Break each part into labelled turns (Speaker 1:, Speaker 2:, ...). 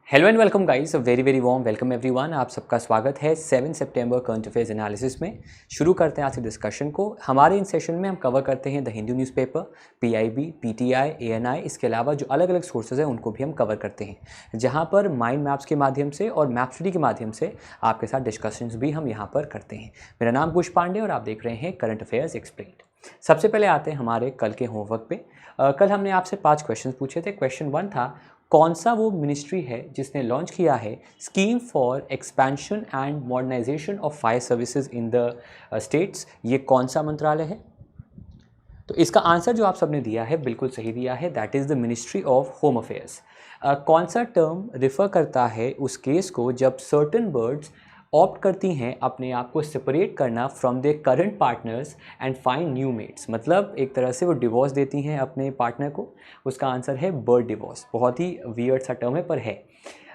Speaker 1: Hello and welcome guys, very very warm welcome everyone. आप सबका स्वागत है 7 सितंबर करंट अफेयर्स एनालिसिस में। शुरू करते हैं आज के डिस्कशन को। हमारे इन सेशन में हम कवर करते हैं the Hindu newspaper, PIB, PTI, ANI. इसके अलावा जो अलग अलग सोर्सेज हैं उनको भी हम कवर करते हैं, जहाँ पर माइंड मैप्स के माध्यम से और मैप स्टडी के माध्यम से आपके साथ डिस्कशंस भी हम यहाँ पर करते हैं। मेरा नाम कुश पांडे और आप देख रहे हैं करंट अफेयर्स एक्सप्लेन्ड। सबसे पहले आते हैं हमारे कल के होमवर्क पे। कल हमने आपसे 5 क्वेश्चन पूछे थे। क्वेश्चन 1 था, कौन सा वो मिनिस्ट्री है जिसने लॉन्च किया है scheme for expansion and modernisation of fire services in the states. ये कौन सा मंत्रालय है? तो इसका आंसर जो आप सबने दिया है बिल्कुल सही दिया है, that is the ministry of home affairs. कौन सा टर्म रिफ़र करता है उस केस को जब सर्टन बर्ड्स ऑप्ट करती हैं अपने आप को सेपरेट करना from their current partners and find new mates? मतलब एक तरह से वो डिवोर्स देती हैं अपने पार्टनर को। उसका आंसर है बर्ड डिवोर्स। बहुत ही वियर्ड सा टर्म है पर है।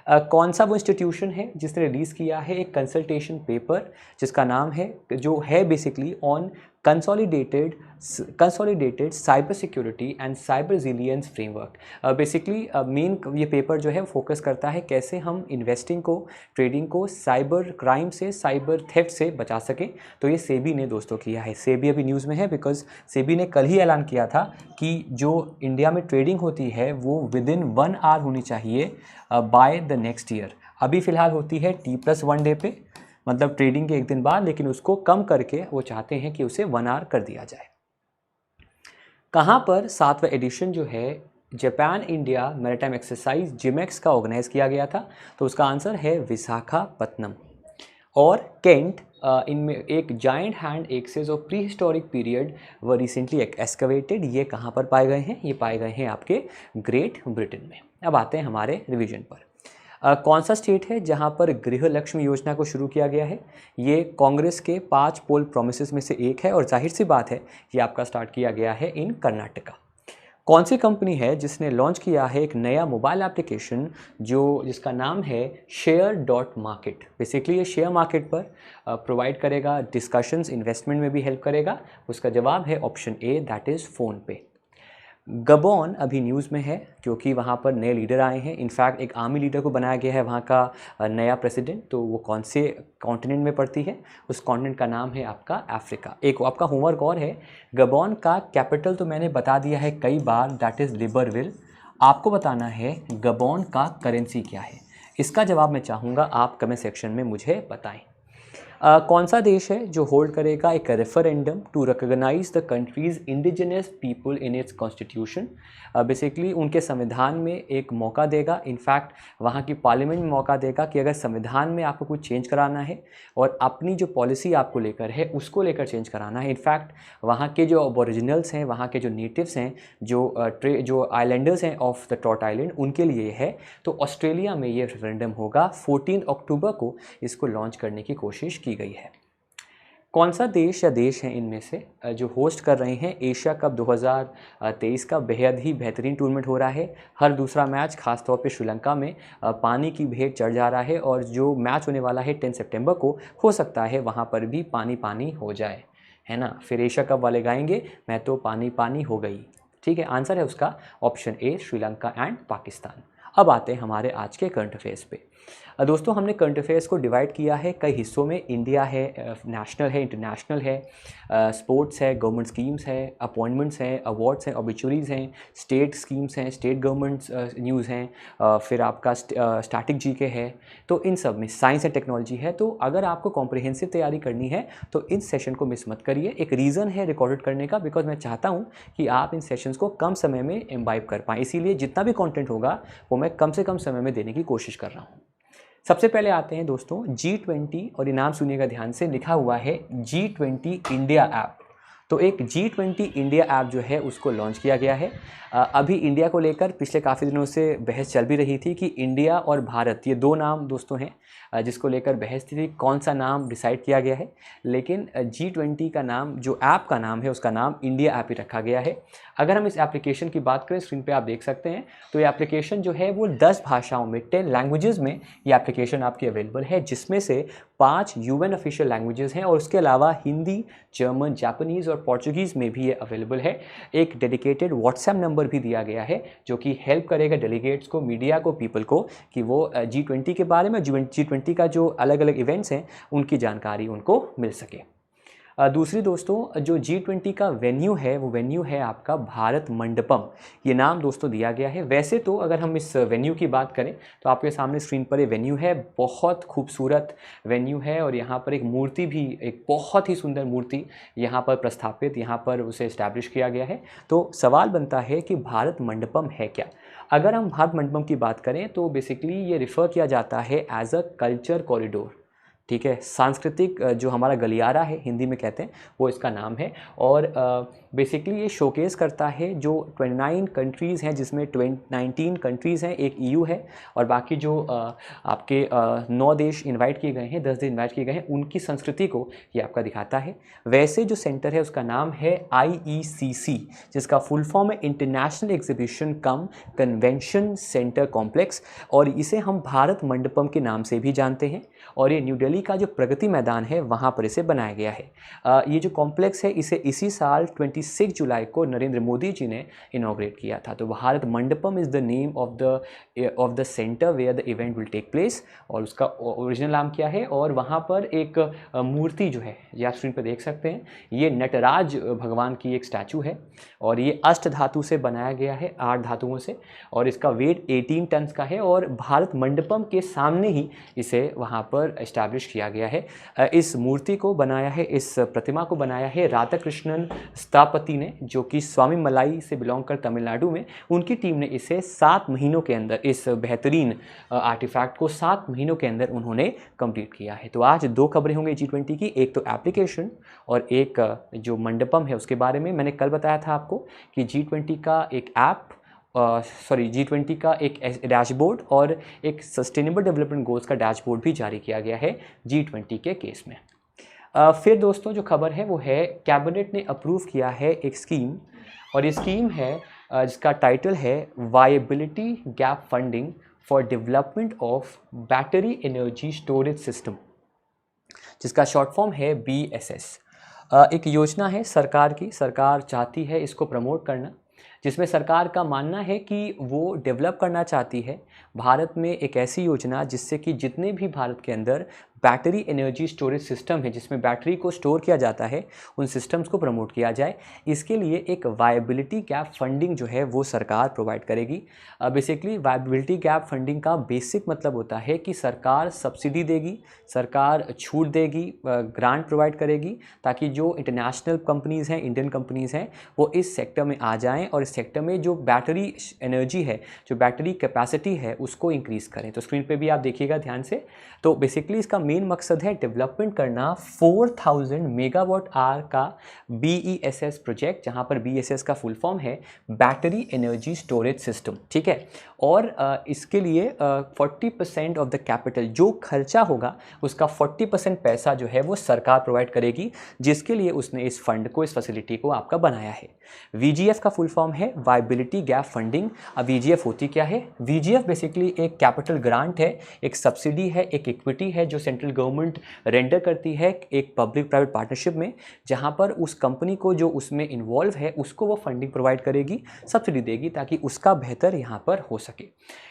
Speaker 1: कौन सा वो इंस्टीट्यूशन है जिसने रिलीज़ किया है एक कंसल्टेशन पेपर जिसका नाम है, जो है basically on consolidated cyber security and cyber resilience framework. Basically main ये पेपर जो है फोकस करता है कैसे हम इन्वेस्टिंग को, ट्रेडिंग को साइबर क्राइम से, साइबर थेफ्ट से बचा सकें। तो ये सेबी ने दोस्तों किया है। सेबी अभी न्यूज़ में है बिकॉज सेबी ने कल ही ऐलान किया था कि जो इंडिया में ट्रेडिंग होती है वो विदिन 1 आवर होनी चाहिए बाय द नेक्स्ट ईयर। अभी फ़िलहाल होती है T+1 डे पे, मतलब ट्रेडिंग के एक दिन बाद, लेकिन उसको कम करके वो चाहते हैं कि उसे 1 आवर कर दिया जाए। कहाँ पर 7वां एडिशन जो है Japan India maritime exercise JIMEX का ऑर्गेनाइज किया गया था? तो उसका आंसर है विशाखापत्तनम। और केंट, इनमें एक giant hand axes of prehistoric period व रिसेंटली एक्सकवेटेड। ये कहाँ पर पाए गए हैं? ये पाए गए हैं आपके ग्रेट ब्रिटेन में। अब आते हैं हमारे रिवीजन पर। कौन सा स्टेट है जहां पर गृह लक्ष्मी योजना को शुरू किया गया है? ये कांग्रेस के 5 पोल प्रोमिसेस में से एक है और जाहिर सी बात है ये आपका स्टार्ट किया गया है इन कर्नाटका। कौन सी कंपनी है जिसने लॉन्च किया है एक नया मोबाइल एप्लीकेशन जिसका नाम है शेयर.मार्केट? बेसिकली ये शेयर मार्केट पर प्रोवाइड करेगा डिस्कशंस, इन्वेस्टमेंट में भी हेल्प करेगा। उसका जवाब है option A, that is PhonePe. Gabon अभी न्यूज़ में है क्योंकि वहाँ पर नए लीडर आए हैं। इनफैक्ट एक आर्मी लीडर को बनाया गया है वहाँ का नया प्रेसिडेंट। तो वो कौन से कॉन्टिनेंट में पड़ती है? उस कॉन्टिनेंट का नाम है आपका अफ्रीका। एक आपका होमवर्क और है, गबोन का कैपिटल तो मैंने बता दिया है कई बार, दैट इज़ लिबरविल। आपको बताना है गबोन का करेंसी क्या है। इसका जवाब मैं चाहूँगा आप कमेंट सेक्शन में मुझे बताएं। कौन सा देश है जो होल्ड करेगा एक referendum to recognise the country's indigenous people in its constitution? Basically उनके संविधान में एक मौका देगा, इनफैक्ट वहाँ की पार्लियामेंट में मौका देगा कि अगर संविधान में आपको कुछ चेंज कराना है और अपनी जो पॉलिसी आपको लेकर है उसको लेकर चेंज कराना है। इनफैक्ट वहाँ के जो ओरिजिनल्स हैं, वहाँ के जो नेटिव्स हैं, जो आइलैंडर्स हैं ऑफ द टॉट आइलैंड, उनके लिए है। तो ऑस्ट्रेलिया में ये रेफरेंडम होगा। 14 अक्टूबर को इसको लॉन्च करने की कोशिश की गई है। कौन सा देश या देश हैं इनमें से जो होस्ट कर रहे हैं एशिया कप 2023 का? बेहद ही बेहतरीन टूर्नामेंट हो रहा है। हर दूसरा मैच खासतौर पे श्रीलंका में पानी की भेंट चढ़ जा रहा है और जो मैच होने वाला है 10 सितंबर को, हो सकता है वहाँ पर भी पानी पानी हो जाए, है ना। फिर एशिया कप वाले गाएंगे मैं तो पानी पानी हो गई। ठीक है, आंसर है उसका option A, Sri Lanka and Pakistan. अब आते हैं हमारे आज के करंट अफेयर्स पे। दोस्तों हमने करंट अफेयर्स को डिवाइड किया है कई हिस्सों में। इंडिया है, नेशनल है, इंटरनेशनल है, स्पोर्ट्स है, गवर्नमेंट स्कीम्स हैं, अपॉइंटमेंट्स हैं, अवार्ड्स हैं, ऑबिचुरीज़ हैं, स्टेट स्कीम्स हैं, स्टेट गवर्नमेंट्स न्यूज़ हैं, फिर आपका स्टैटिक जीके है। तो इन सब में साइंस एंड टेक्नोलॉजी है। तो अगर आपको कॉम्प्रिहेंसिव तैयारी करनी है तो इन सेशन को मिस मत करिए। एक रीज़न है रिकॉर्डेड करने का, बिकॉज मैं चाहता हूँ कि आप इन सेशंस को कम समय में इम्बाइब कर पाएँ। इसीलिए जितना भी कंटेंट होगा वो मैं कम से कम समय में देने की कोशिश कर रहा हूँ। सबसे पहले आते हैं दोस्तों G20, और ये नाम सुनिएगा ध्यान से, लिखा हुआ है G20 इंडिया ऐप। तो एक G20 इंडिया ऐप जो है उसको लॉन्च किया गया है। अभी इंडिया को लेकर पिछले काफ़ी दिनों से बहस चल भी रही थी कि इंडिया और भारत, ये 2 नाम दोस्तों हैं जिसको लेकर बहस थी कौन सा नाम डिसाइड किया गया है। लेकिन G20 का नाम, जो ऐप का नाम है, उसका नाम इंडिया ऐप ही रखा गया है। अगर हम इस एप्लीकेशन की बात करें, स्क्रीन पे आप देख सकते हैं, तो ये एप्लीकेशन जो है वो 10 भाषाओं में, 10 लैंग्वेजेस में ये एप्लीकेशन आपकी अवेलेबल है, जिसमें से 5 UN ऑफिशियल लैंग्वेजेस हैं और उसके अलावा हिंदी, जर्मन, जापानीज़ और पोर्चुगीज़ में भी ये अवेलेबल है। एक डेडिकेटेड व्हाट्सएप नंबर भी दिया गया है जो कि हेल्प करेगा डेलीगेट्स को, मीडिया को, पीपल को कि वो G20 के बारे में, G20 का जो अलग अलग इवेंट्स हैं उनकी जानकारी उनको मिल सके। दूसरी दोस्तों, जो G20 का वेन्यू है वो वेन्यू है आपका भारत मंडपम। ये नाम दोस्तों दिया गया है। वैसे तो अगर हम इस वेन्यू की बात करें तो आपके सामने स्क्रीन पर ये वेन्यू है, बहुत खूबसूरत वेन्यू है और यहाँ पर एक मूर्ति भी, एक बहुत ही सुंदर मूर्ति यहाँ पर प्रस्थापित, यहाँ पर उसे इस्टेब्लिश किया गया है। तो सवाल बनता है कि भारत मंडपम है क्या। अगर हम भारत मंडपम की बात करें तो बेसिकली ये रिफ़र किया जाता है एज अ कल्चर कॉरिडोर, ठीक है, सांस्कृतिक जो हमारा गलियारा है हिंदी में कहते हैं, वो इसका नाम है। और बेसिकली ये शोकेस करता है जो 29 कंट्रीज़ हैं, जिसमें 19 कंट्रीज़ हैं, एक EU है और बाकी जो आपके 9 देश इनवाइट किए गए हैं, 10 देश इनवाइट किए गए हैं, उनकी संस्कृति को ये आपका दिखाता है। वैसे जो सेंटर है उसका नाम है IECC, जिसका फुल फॉर्म है इंटरनेशनल एग्जीबिशन कम कन्वेंशन सेंटर कॉम्प्लेक्स, और इसे हम भारत मंडपम के नाम से भी जानते हैं। और ये न्यू दिल्ली का जो प्रगति मैदान है वहाँ पर इसे बनाया गया है। ये जो कॉम्प्लेक्स है इसे इसी साल 26 जुलाई को नरेंद्र मोदी जी ने इनॉग्रेट किया था। तो Bharat Mandapam is the name of the centre where the event will take place, और उसका ओरिजिनल नाम क्या है। और वहाँ पर एक मूर्ति जो है, ये आप स्क्रीन पर देख सकते हैं, ये नटराज भगवान की एक स्टैचू है और ये अष्ट धातु से बनाया गया है, 8 धातुओं से, और इसका वेट 18 टन का है। और भारत मंडपम के सामने ही इसे वहाँ पर एस्टैब्लिश किया गया है। इस मूर्ति को बनाया है, इस प्रतिमा को बनाया है राधाकृष्णन स्थापति ने, जो कि स्वामी मलाई से बिलोंग कर तमिलनाडु में। उनकी टीम ने इसे 7 महीनों के अंदर, इस बेहतरीन आर्टिफैक्ट को 7 महीनों के अंदर उन्होंने कंप्लीट किया है। तो आज 2 खबरें होंगी G20 की, एक तो एप्लीकेशन और एक जो मंडपम है उसके बारे में। मैंने कल बताया था आपको कि G20 का एक ऐप, G20 का एक डैशबोर्ड और एक सस्टेनेबल डेवलपमेंट गोल्स का डैशबोर्ड भी जारी किया गया है G20 के केस में। फिर दोस्तों जो खबर है वो है, कैबिनेट ने अप्रूव किया है एक स्कीम, और ये स्कीम है जिसका टाइटल है viability gap funding for development of battery energy storage system, जिसका शॉर्ट फॉर्म है BSS। एक योजना है सरकार की, सरकार चाहती है इसको प्रमोट करना, जिसमें सरकार का मानना है कि वो डेवलप करना चाहती है भारत में एक ऐसी योजना जिससे कि जितने भी भारत के अंदर बैटरी एनर्जी स्टोरेज सिस्टम है, जिसमें बैटरी को स्टोर किया जाता है, उन सिस्टम्स को प्रमोट किया जाए। इसके लिए एक वायबिलिटी गैप फंडिंग जो है वो सरकार प्रोवाइड करेगी। बेसिकली वायबिलिटी गैप फंडिंग का बेसिक मतलब होता है कि सरकार सब्सिडी देगी, सरकार छूट देगी, ग्रांट प्रोवाइड करेगी, ताकि जो इंटरनेशनल कंपनीज़ हैं, इंडियन कंपनीज़ हैं, वो इस सेक्टर में आ जाएँ और इस सेक्टर में जो बैटरी एनर्जी है, जो बैटरी कैपेसिटी है, उसको इंक्रीज़ करें। तो स्क्रीन पे भी आप देखिएगा ध्यान से। तो बेसिकली इसका मेन मकसद है डेवलपमेंट करना 4000 मेगावाट आवर का BESS प्रोजेक्ट, जहां पर BESS का फुल फॉर्म है बैटरी एनर्जी स्टोरेज सिस्टम, ठीक है। और इसके लिए 40% ऑफ द कैपिटल, जो खर्चा होगा उसका 40% पैसा जो है वो सरकार प्रोवाइड करेगी, जिसके लिए उसने इस फंड को, इस फैसिलिटी को आपका बनाया है। VGF का फुल फॉर्म है वायबिलिटी गैप फंडिंग। अब VGF होती क्या है? VGF बेसिकली एक कैपिटल ग्रांट है, एक सब्सिडी है, एक इक्विटी है जो सेंट्रल गवर्नमेंट रेंडर करती है एक पब्लिक प्राइवेट पार्टनरशिप में, जहां पर उस कंपनी को जो उसमें इन्वॉल्व है उसको वो फंडिंग प्रोवाइड करेगी, सब्सिडी देगी, ताकि उसका बेहतर यहां पर हो सके।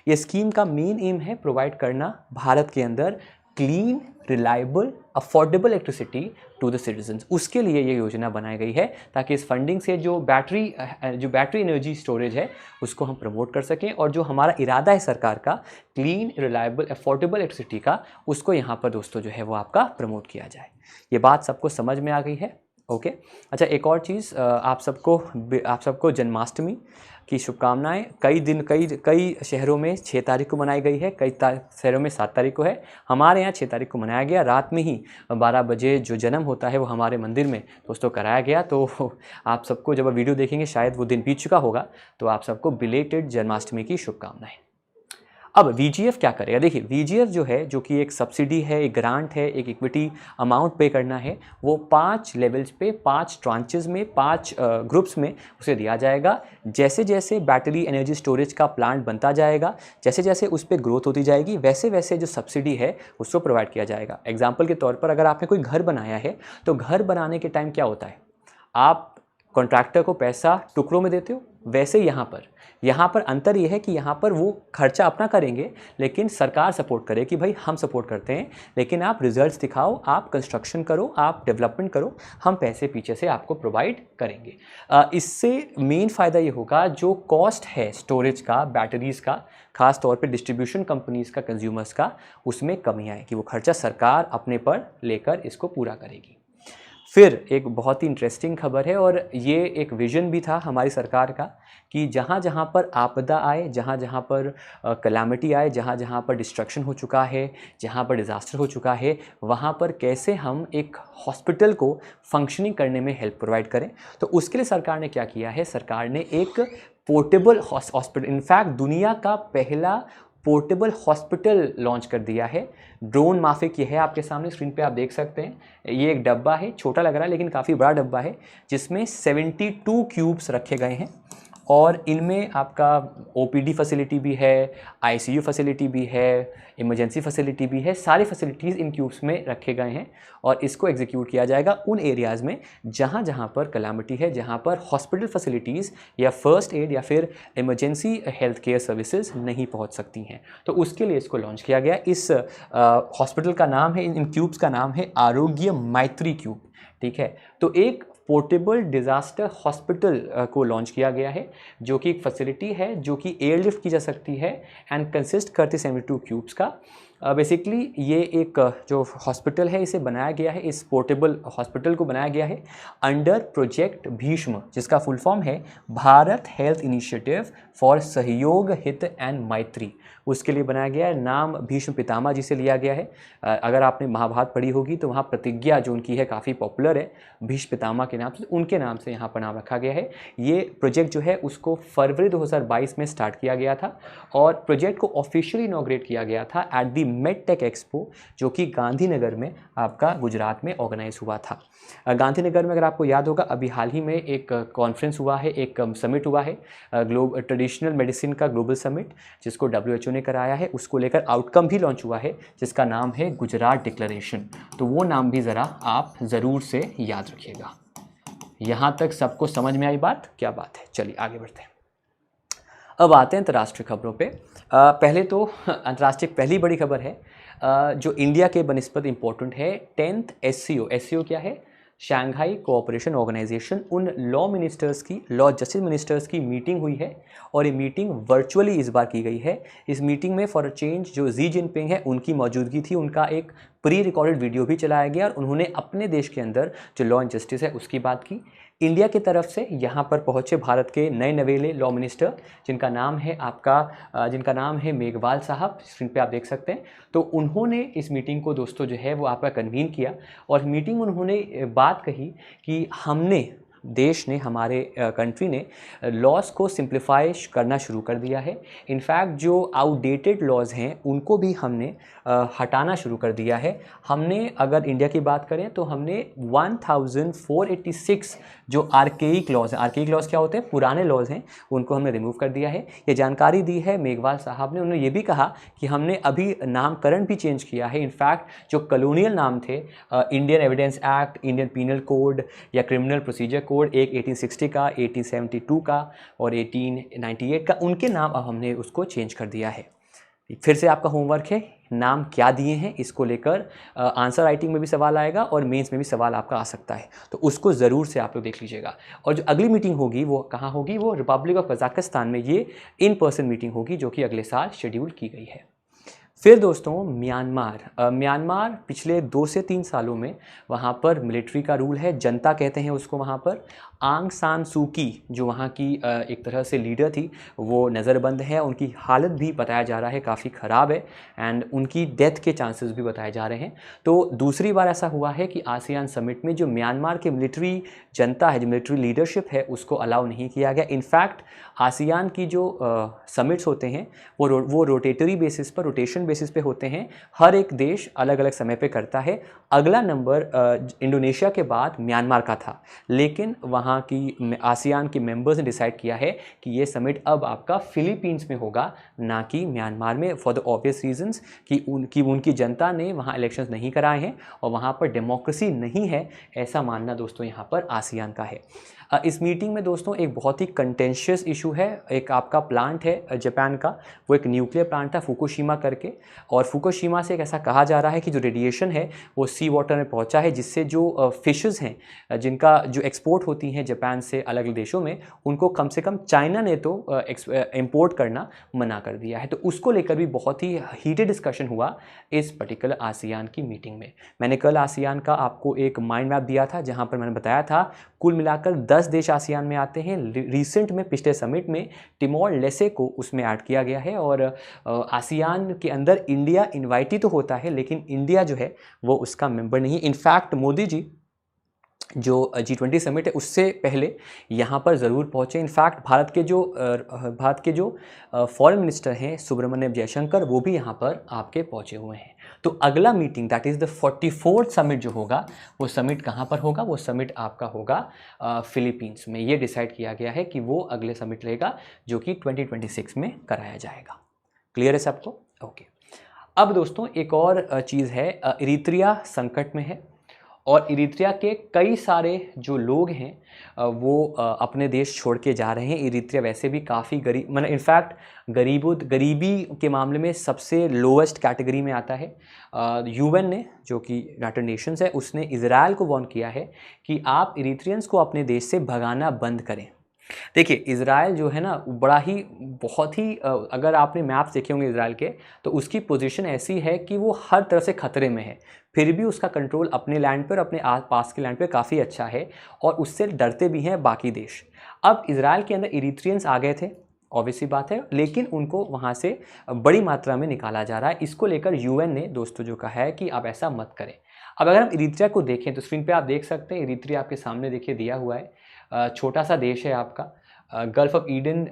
Speaker 1: ये स्कीम का मेन एम है प्रोवाइड करना भारत के अंदर clean, reliable, affordable electricity to the citizens. उसके लिए ये योजना बनाई गई है ताकि इस फंडिंग से जो बैटरी एनर्जी स्टोरेज है उसको हम प्रमोट कर सकें, और जो हमारा इरादा है सरकार का क्लीन, रिलायबल, अफोर्डेबल इलेक्ट्रिसिटी का, उसको यहाँ पर दोस्तों जो है वो आपका प्रमोट किया जाए। ये बात सबको समझ में आ गई है? ओके। अच्छा, एक और चीज़, आप सबको जन्माष्टमी की शुभकामनाएं। कई शहरों में 6 तारीख को मनाई गई है, कई शहरों में 7 तारीख को है। हमारे यहाँ 6 तारीख को मनाया गया। रात में ही 12 बजे जो जन्म होता है वो हमारे मंदिर में दोस्तों कराया गया। तो आप सबको, जब आप वीडियो देखेंगे शायद वो दिन बीत चुका होगा, तो आप सबको बिलेटेड जन्माष्टमी की शुभकामनाएं। अब वीजीएफ क्या करेगा? देखिए वीजीएफ जो है, जो कि एक सब्सिडी है, एक ग्रांट है, एक इक्विटी अमाउंट पे करना है, वो 5 लेवल्स पे, 5 ट्रांचेस में, 5 ग्रुप्स में उसे दिया जाएगा। जैसे जैसे बैटरी एनर्जी स्टोरेज का प्लांट बनता जाएगा, जैसे जैसे उस पर ग्रोथ होती जाएगी, वैसे वैसे जो सब्सिडी है उसको प्रोवाइड किया जाएगा। एग्जाम्पल के तौर पर अगर आपने कोई घर बनाया है तो घर बनाने के टाइम क्या होता है, आप कॉन्ट्रैक्टर को पैसा टुकड़ों में देते हो, वैसे यहाँ पर अंतर ये है कि यहाँ पर वो खर्चा अपना करेंगे, लेकिन सरकार सपोर्ट करे कि भाई हम सपोर्ट करते हैं, लेकिन आप रिजल्ट्स दिखाओ, आप कंस्ट्रक्शन करो, आप डेवलपमेंट करो, हम पैसे पीछे से आपको प्रोवाइड करेंगे। इससे मेन फ़ायदा ये होगा, जो कॉस्ट है स्टोरेज का, बैटरीज़ का, खास तौर पे डिस्ट्रीब्यूशन कंपनीज़ का, कंज्यूमर्स का, उसमें कमी आए कि वो खर्चा सरकार अपने पर लेकर इसको पूरा करेगी। फिर एक बहुत ही इंटरेस्टिंग खबर है, और ये एक विज़न भी था हमारी सरकार का कि जहाँ जहाँ पर आपदा आए, जहाँ जहाँ पर कलामिटी आए, जहाँ जहाँ पर डिस्ट्रक्शन हो चुका है, जहाँ पर डिज़ास्टर हो चुका है, वहाँ पर कैसे हम एक हॉस्पिटल को फंक्शनिंग करने में हेल्प प्रोवाइड करें। तो उसके लिए सरकार ने क्या किया है, सरकार ने एक पोर्टेबल हॉस्पिटल, इनफैक्ट दुनिया का पहला पोर्टेबल हॉस्पिटल लॉन्च कर दिया है। ड्रोन माफिक ये है, आपके सामने स्क्रीन पे आप देख सकते हैं। ये एक डब्बा है, छोटा लग रहा है लेकिन काफ़ी बड़ा डब्बा है, जिसमें 72 क्यूब्स रखे गए हैं, और इनमें आपका ओपीडी फैसिलिटी भी है, आईसीयू फैसिलिटी भी है, इमरजेंसी फैसिलिटी भी है, सारी फैसिलिटीज़ इन क्यूब्स में रखे गए हैं। और इसको एग्जीक्यूट किया जाएगा उन एरियाज़ में जहाँ जहाँ पर कलामिटी है, जहाँ पर हॉस्पिटल फैसिलिटीज़ या फर्स्ट एड या फिर इमरजेंसी हेल्थ केयर सर्विसेज नहीं पहुँच सकती हैं। तो उसके लिए इसको लॉन्च किया गया। इस हॉस्पिटल का नाम है, इन क्यूब्स का नाम है आरोग्य मैत्री क्यूब। ठीक है, तो एक पोर्टेबल डिज़ास्टर हॉस्पिटल को लॉन्च किया गया है, जो कि एक फैसिलिटी है जो कि एयरलिफ्ट की जा सकती है एंड कंसिस्ट करती 72 क्यूब्स का। बेसिकली ये एक जो हॉस्पिटल है, इसे बनाया गया है, इस पोर्टेबल हॉस्पिटल को बनाया गया है अंडर प्रोजेक्ट भीष्म, जिसका फुल फॉर्म है भारत हेल्थ इनिशिएटिव फॉर सहयोग हित एंड मैत्री। उसके लिए बनाया गया है। नाम भीष्म पितामह जी से लिया गया है। अगर आपने महाभारत पढ़ी होगी तो वहाँ प्रतिज्ञा जो उनकी है काफ़ी पॉपुलर है, भीष्म पितामह के नाम से, उनके नाम से यहाँ पर नाम रखा गया है। ये प्रोजेक्ट जो है उसको फरवरी 2022 में स्टार्ट किया गया था, और प्रोजेक्ट को ऑफिशियली इनॉग्रेट किया गया था एट दी मेडटेक एक्सपो, जो कि गांधीनगर में आपका गुजरात में ऑर्गेनाइज हुआ था। गांधीनगर में अगर आपको याद होगा, अभी हाल ही में एक कॉन्फ्रेंस हुआ है, एक समिट हुआ है, ट्रेडिशनल मेडिसिन का ग्लोबल समिट, जिसको WHO ने कराया है। उसको लेकर आउटकम भी लॉन्च हुआ है, जिसका नाम है गुजरात डिक्लेरेशन। तो वो नाम भी ज़रा आप ज़रूर से याद रखिएगा। यहाँ तक सबको समझ में आई बात? क्या बात है, चलिए आगे बढ़ते हैं। अब आते हैं अंतर्राष्ट्रीय खबरों पे। पहले तो अंतर्राष्ट्रीय पहली बड़ी खबर है जो इंडिया के बनिस्बत इम्पोर्टेंट है। 10th SCO क्या है? शंघाई कोऑपरेशन ऑर्गेनाइजेशन, उन लॉ मिनिस्टर्स की, लॉ जस्टिस मिनिस्टर्स की मीटिंग हुई है, और ये मीटिंग वर्चुअली इस बार की गई है। इस मीटिंग में फॉर अ चेंज जो जी जिनपिंग है उनकी मौजूदगी थी, उनका एक प्री रिकॉर्डेड वीडियो भी चलाया गया, और उन्होंने अपने देश के अंदर जो लॉ एंड जस्टिस है उसकी बात की। इंडिया की तरफ से यहाँ पर पहुँचे भारत के नए नवेले लॉ मिनिस्टर, जिनका नाम है मेघवाल साहब, स्क्रीन पे आप देख सकते हैं। तो उन्होंने इस मीटिंग को दोस्तों जो है वो आपका कन्वीन किया, और मीटिंग में उन्होंने बात कही कि देश ने, हमारे कंट्री ने लॉज को सिंप्लीफाई करना शुरू कर दिया है। इनफैक्ट जो आउटडेटेड लॉज हैं उनको भी हमने हटाना शुरू कर दिया है। हमने अगर इंडिया की बात करें तो हमने 1486 जो आर्केइक लॉज हैं, आर्केइक लॉज क्या होते हैं? पुराने लॉज हैं, उनको हमने रिमूव कर दिया है। ये जानकारी दी है मेघवाल साहब ने। उन्होंने ये भी कहा कि हमने अभी नामकरण भी चेंज किया है। इनफैक्ट जो कॉलोनियल नाम थे, Indian Evidence Act, Indian Penal Code या क्रिमिनल प्रोसीजर कोड, एक 1860 का, 1872 का और 1898 का, उनके नाम अब हमने उसको चेंज कर दिया है। फिर से आपका होमवर्क है, नाम क्या दिए हैं इसको लेकर आंसर राइटिंग में भी सवाल आएगा और मेंस में भी सवाल आपका आ सकता है, तो उसको ज़रूर से आप लोग देख लीजिएगा। और जो अगली मीटिंग होगी वो कहाँ होगी? वो रिपब्लिक ऑफ कजाकिस्तान में ये इन पर्सन मीटिंग होगी, जो कि अगले साल शेड्यूल की गई है। फिर दोस्तों म्यांमार पिछले 2 से 3 सालों में वहाँ पर मिलिट्री का रूल है, जनता कहते हैं उसको वहाँ पर। आंग सान सू की जो वहाँ की एक तरह से लीडर थी वो नज़रबंद है, उनकी हालत भी बताया जा रहा है काफ़ी ख़राब है एंड उनकी डेथ के चांसेस भी बताए जा रहे हैं। तो दूसरी बार ऐसा हुआ है कि आसियान समिट में जो म्यांमार के मिलिट्री जनता है, जो मिलिट्री लीडरशिप है, उसको अलाउ नहीं किया गया। इनफैक्ट आसियान की जो समिट्स होते हैं वो रोटेटरी बेसिस पर, रोटेशन बेसिस पे होते हैं, हर एक देश अलग अलग समय पे करता है। अगला नंबर इंडोनेशिया के बाद म्यांमार का था, लेकिन वहाँ की आसियान के मेंबर्स ने डिसाइड किया है कि ये समिट अब आपका फिलीपींस में होगा, ना कि म्यांमार में, फॉर द ऑब्वियस रीजंस कि उनकी जनता ने वहाँ इलेक्शंस नहीं कराए हैं और वहाँ पर डेमोक्रेसी नहीं है, ऐसा मानना दोस्तों यहाँ पर आसियान का है। इस मीटिंग में दोस्तों एक बहुत ही कंटेंशियस इशू है। एक आपका प्लांट है जापान का, वो एक न्यूक्लियर प्लांट था फुकुशिमा करके, और फुकुशिमा से एक ऐसा कहा जा रहा है कि जो रेडिएशन है वो सी वाटर में पहुंचा है, जिससे जो फिशेस हैं जिनका जो एक्सपोर्ट होती हैं जापान से अलग अलग देशों में, उनको कम से कम चाइना ने तो इंपोर्ट करना मना कर दिया है। तो उसको लेकर भी बहुत ही हीटेड डिस्कशन हुआ इस पर्टिकुलर आसियान की मीटिंग में। मैंने कल आसियान का आपको एक माइंड मैप दिया था जहाँ पर मैंने बताया था कुल मिलाकर 10 देश आसियान में आते हैं। रिसेंट में पिछले समिट में टिमोर लेसे को उसमें ऐड किया गया है, और आसियान के अंदर इंडिया इनवाइटी तो होता है, लेकिन इंडिया जो है वो उसका मेंबर नहीं है। इनफैक्ट मोदी जी जो G20 समिट है उससे पहले यहाँ पर ज़रूर पहुँचे। इनफैक्ट भारत के जो फॉरेन मिनिस्टर हैं सुब्रमण्यम जयशंकर, वो भी यहाँ पर आपके पहुँचे हुए हैं। तो अगला meeting that is the 44th summit जो होगा, वो समिट कहाँ पर होगा? वो समिट आपका होगा फिलीपींस में। ये डिसाइड किया गया है कि वो अगले समिट रहेगा जो कि 2026 में कराया जाएगा। क्लियर है सबको? ओके। अब दोस्तों एक और चीज़ है, इरित्रिया संकट में है और इरित्रिया के कई सारे जो लोग हैं वो अपने देश छोड़ के जा रहे हैं। इरित्रिया वैसे भी काफ़ी गरीब, मतलब इनफैक्ट गरीबी के मामले में सबसे लोवेस्ट कैटेगरी में आता है। यूएन ने, जो कि यूनाइटेड नेशंस है, उसने इजराइल को वार्न किया है कि आप इरित्रियंस को अपने देश से भगाना बंद करें। देखिए इज़राइल जो है ना बड़ा ही बहुत ही अगर आपने मैप्स देखे होंगे इज़राइल के, तो उसकी पोजीशन ऐसी है कि वो हर तरह से खतरे में है, फिर भी उसका कंट्रोल अपने लैंड पर, अपने आस पास के लैंड पर काफ़ी अच्छा है और उससे डरते भी हैं बाकी देश। अब इज़राइल के अंदर इरित्रियंस आ गए थे, ऑब्वियसली बात है, लेकिन उनको वहाँ से बड़ी मात्रा में निकाला जा रहा है। इसको लेकर यूएन ने दोस्तों जो कहा है कि आप ऐसा मत करें। अब अगर हम इरित्रिया को देखें तो स्क्रीन पे आप देख सकते हैं, इरित्रिया आपके सामने देखिए दिया हुआ है। छोटा सा देश है आपका, गल्फ ऑफ ईडन,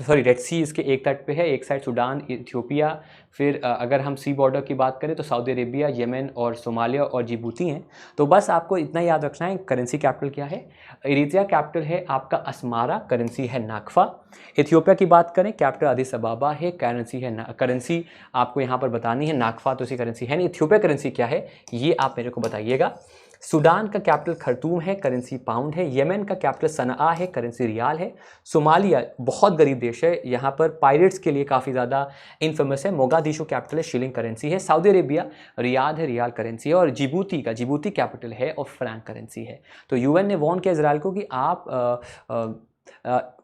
Speaker 1: रेड सी इसके एक तट पे है, एक साइड सूडान, इथियोपिया, फिर अगर हम सी बॉर्डर की बात करें तो सऊदी अरेबिया, येमेन और सोमालिया और जिबूती हैं। तो बस आपको इतना याद रखना है। करेंसी कैपिटल क्या है? इरित्रिया कैपिटल है आपका अस्मारा, करेंसी है नाकफा। इथियोपिया की बात करें कैपिटल अदिस अबाबा है, करेंसी आपको यहाँ पर बतानी है, नाकफा तो उसकी करेंसी है नहीं। इथियोपिया करेंसी क्या है ये आप मेरे को बताइएगा। सूडान का कैपिटल खर्तूम है, करेंसी पाउंड है। येमेन का कैपिटल सनआ है, करेंसी रियाल है। सोमालिया बहुत गरीब देश है, यहाँ पर पायरेट्स के लिए काफ़ी ज़्यादा इनफेमस है, मोगादिशु कैपिटल है, शिलिंग करेंसी है। सऊदी अरेबिया रियाद है, रियाल करेंसी है। और जिबूती कैपिटल है और फ्रैंक करेंसी है। तो यूएन ने वार्न किया इजराइल को कि आप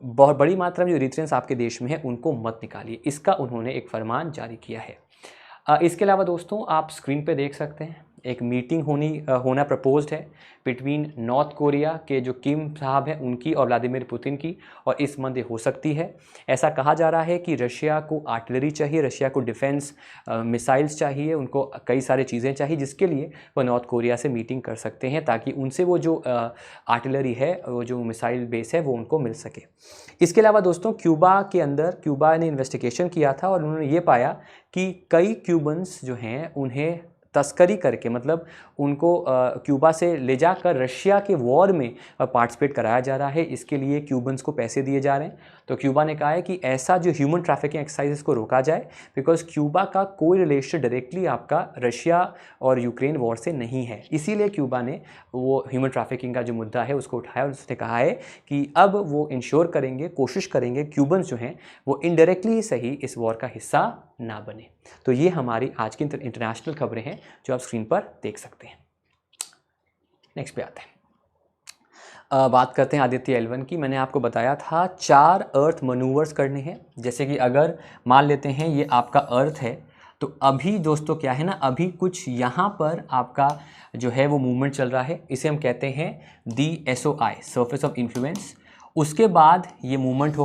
Speaker 1: बहुत बड़ी मात्रा में जो इरित्रियंस आपके देश में है उनको मत निकालिए। इसका उन्होंने एक फरमान जारी किया है। इसके अलावा दोस्तों आप स्क्रीन पे देख सकते हैं एक मीटिंग होना प्रपोज्ड है बिटवीन नॉर्थ कोरिया के जो किम साहब हैं उनकी और व्लादिमीर पुतिन की, और इस मंथ हो सकती है। ऐसा कहा जा रहा है कि रशिया को आर्टिलरी चाहिए, रशिया को डिफेंस मिसाइल्स चाहिए, उनको कई सारी चीज़ें चाहिए, जिसके लिए वो नॉर्थ कोरिया से मीटिंग कर सकते हैं ताकि उनसे वो जो आर्टिलरी है, वो जो मिसाइल बेस है, वो उनको मिल सके। इसके अलावा दोस्तों क्यूबा ने इन्वेस्टिगेशन किया था और उन्होंने ये पाया कि कई क्यूबन्स जो हैं उन्हें तस्करी करके, मतलब उनको क्यूबा से ले जाकर रशिया के वॉर में पार्टिसिपेट कराया जा रहा है। इसके लिए क्यूबन्स को पैसे दिए जा रहे हैं। तो क्यूबा ने कहा है कि ऐसा जो ह्यूमन ट्रैफिकिंग एक्सरसाइजेस को रोका जाए, बिकॉज क्यूबा का कोई रिलेशन डायरेक्टली आपका रशिया और यूक्रेन वॉर से नहीं है। इसीलिए क्यूबा ने वो ह्यूमन ट्रैफिकिंग का जो मुद्दा है उसको उठाया और उसने कहा है कि अब वो इंश्योर करेंगे, कोशिश करेंगे क्यूबन्स जो हैं वो इनडायरेक्टली ही सही इस वॉर का हिस्सा ना बने। तो ये हमारी आज की इंटरनेशनल खबरें हैं जो आप स्क्रीन पर देख सकते हैं। नेक्स्ट पे आते हैं, बात करते हैं आदित्य L1 की। मैंने आपको बताया था 4 अर्थ मनूवर्स करने हैं। जैसे कि अगर मान लेते हैं ये आपका अर्थ है, तो अभी दोस्तों क्या है ना, अभी कुछ यहाँ पर आपका जो है वो मूवमेंट चल रहा है, इसे हम कहते हैं दी SOI, सरफेस ऑफ इन्फ्लुएंस। उसके बाद ये मूवमेंट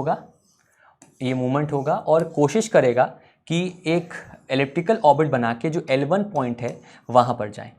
Speaker 1: होगा और कोशिश करेगा कि एक एलिप्टिकल ऑर्बिट बना के जो L1 पॉइंट है वहाँ पर जाए।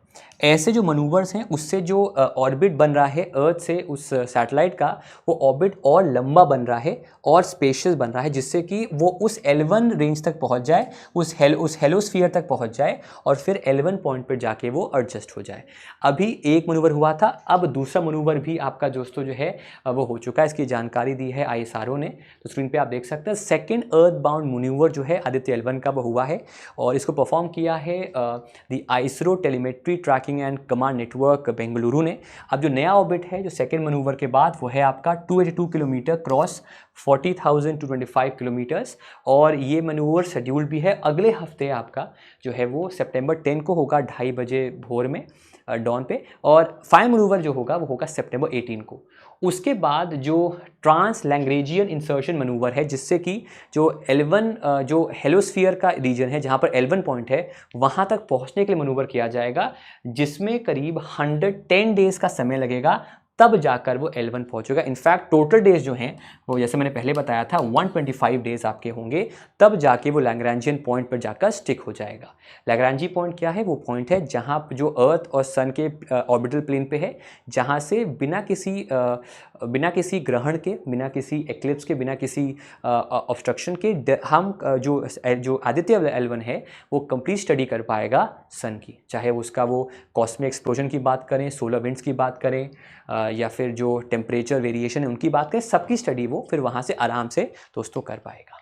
Speaker 1: ऐसे जो मनूवर्स हैं उससे जो ऑर्बिट बन रहा है अर्थ से उस सैटेलाइट का, वो ऑर्बिट और लंबा बन रहा है और स्पेशियस बन रहा है, जिससे कि वो उस L1 रेंज तक पहुंच जाए, उस हेलोस्फीयर तक पहुंच जाए और फिर L1 पॉइंट पर जाके वो एडजस्ट हो जाए। अभी एक मनूवर हुआ था, अब दूसरा मनूवर भी आपका दोस्तों जो है वो हो चुका है। इसकी जानकारी दी है ISRO ने, तो स्क्रीन पे आप देख सकते हैं। सेकेंड अर्थ बाउंड मनूवर जो है आदित्य L1 का वो हुआ है और इसको परफॉर्म किया है दी ISRO telemetry tracking and command network Bengaluru ने। अब जो नया ऑर्बिट है जो सेकेंड मनूवर के बाद, वो है आपका 282 किलोमीटर क्रॉस 40,225 किलोमीटर्स, और ये मनूवर शेड्यूल भी है अगले हफ्ते आपका जो है वो सितंबर 10 को होगा 2:30 बजे भोर में डॉन पे, और फाइनल मनूवर जो होगा वो होगा सितंबर 18 को। उसके बाद जो ट्रांस लैग्रेंजियन इंसर्शन मनूवर है, जिससे कि जो L1 जो हेलोस्फीयर का रीजन है जहाँ पर L1 पॉइंट है वहाँ तक पहुँचने के लिए मनूवर किया जाएगा, जिसमें करीब 110 डेज़ का समय लगेगा, तब जाकर वो L1 पहुंचेगा। इनफैक्ट टोटल डेज जो हैं वो जैसे मैंने पहले बताया था 125 डेज आपके होंगे, तब जाके वो लैग्रेंजियन पॉइंट पर जाकर स्टिक हो जाएगा। लैग्रेंजी पॉइंट क्या है? वो पॉइंट है जहाँ जो अर्थ और सन के ऑर्बिटल प्लेन पे है, जहाँ से बिना किसी ग्रहण के, बिना किसी एक्लिप्स के, बिना किसी ऑब्स्ट्रक्शन के हम जो आदित्य L1 है वो कंप्लीट स्टडी कर पाएगा सन की, चाहे उसका वो कॉस्मिक एक्सप्लोजन की बात करें, सोलर विंड्स की बात करें, या फिर जो टेम्परेचर वेरिएशन है उनकी बात करें, सबकी स्टडी वो फिर वहाँ से आराम से दोस्तों कर पाएगा।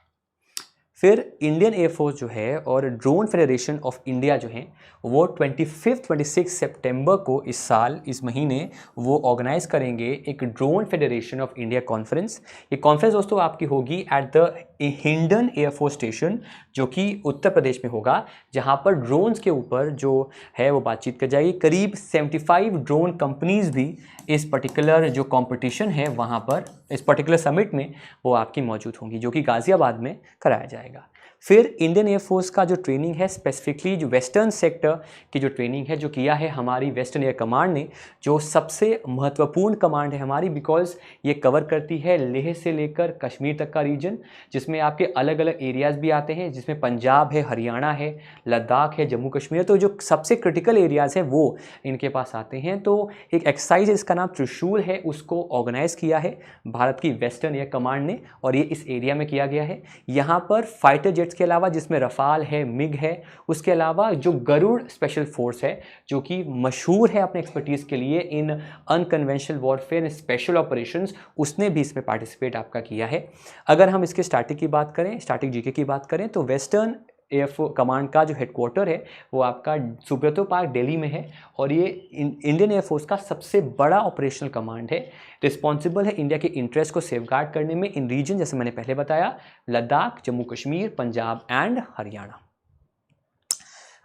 Speaker 1: फिर इंडियन एयरफोर्स जो है और ड्रोन फेडरेशन ऑफ इंडिया जो है वो 26 सितंबर को इस साल, इस महीने वो ऑर्गेनाइज करेंगे एक drone federation of India conference. ये कॉन्फ्रेंस दोस्तों आपकी होगी at the Hindon air force station, जो कि उत्तर प्रदेश में होगा, जहां पर ड्रोन्स के ऊपर जो है वो बातचीत की जाएगी। करीब 75 ड्रोन कंपनीज भी इस पर्टिकुलर जो कंपटीशन है वहां पर, इस पर्टिकुलर समिट में वो आपकी मौजूद होंगी, जो कि गाजियाबाद में कराया जाएगा। फिर इंडियन एयरफोर्स का जो ट्रेनिंग है, स्पेसिफिकली जो वेस्टर्न सेक्टर की जो ट्रेनिंग है जो किया है हमारी वेस्टर्न एयर कमांड ने, जो सबसे महत्वपूर्ण कमांड है हमारी, बिकॉज ये कवर करती है लेह से लेकर कश्मीर तक का रीजन, जिसमें आपके अलग अलग एरियाज़ भी आते हैं, जिसमें पंजाब है, हरियाणा है, लद्दाख है, जम्मू कश्मीर। तो जो सबसे क्रिटिकल एरियाज़ हैं वो इनके पास आते हैं। तो एक एक्सरसाइज इसका नाम त्रिशूल है, उसको ऑर्गेनाइज किया है भारत की वेस्टर्न एयर कमांड ने, और ये इस एरिया में किया गया है। यहाँ पर फाइटर जेट्स के अलावा, जिसमें रफाल है, मिग है, उसके अलावा जो गरुड़ स्पेशल फोर्स है जो कि मशहूर है अपने एक्सपर्टीज़ के लिए इन अनकन्वेंशनल वॉरफेयर स्पेशल ऑपरेशंस, उसने भी इसमें पार्टिसिपेट आपका किया है। अगर हम इसके स्टैटिक की बात करें, स्टैटिक जीके की बात करें, तो वेस्टर्न एयरफोर्स कमांड का जो हेडक्वार्टर है वो आपका सुब्रतो पार्क दिल्ली में है, और ये इंडियन एयरफोर्स का सबसे बड़ा ऑपरेशनल कमांड है। रिस्पॉन्सिबल है इंडिया के इंटरेस्ट को सेफगार्ड करने में इन रीजन, जैसे मैंने पहले बताया, लद्दाख, जम्मू कश्मीर, पंजाब एंड हरियाणा।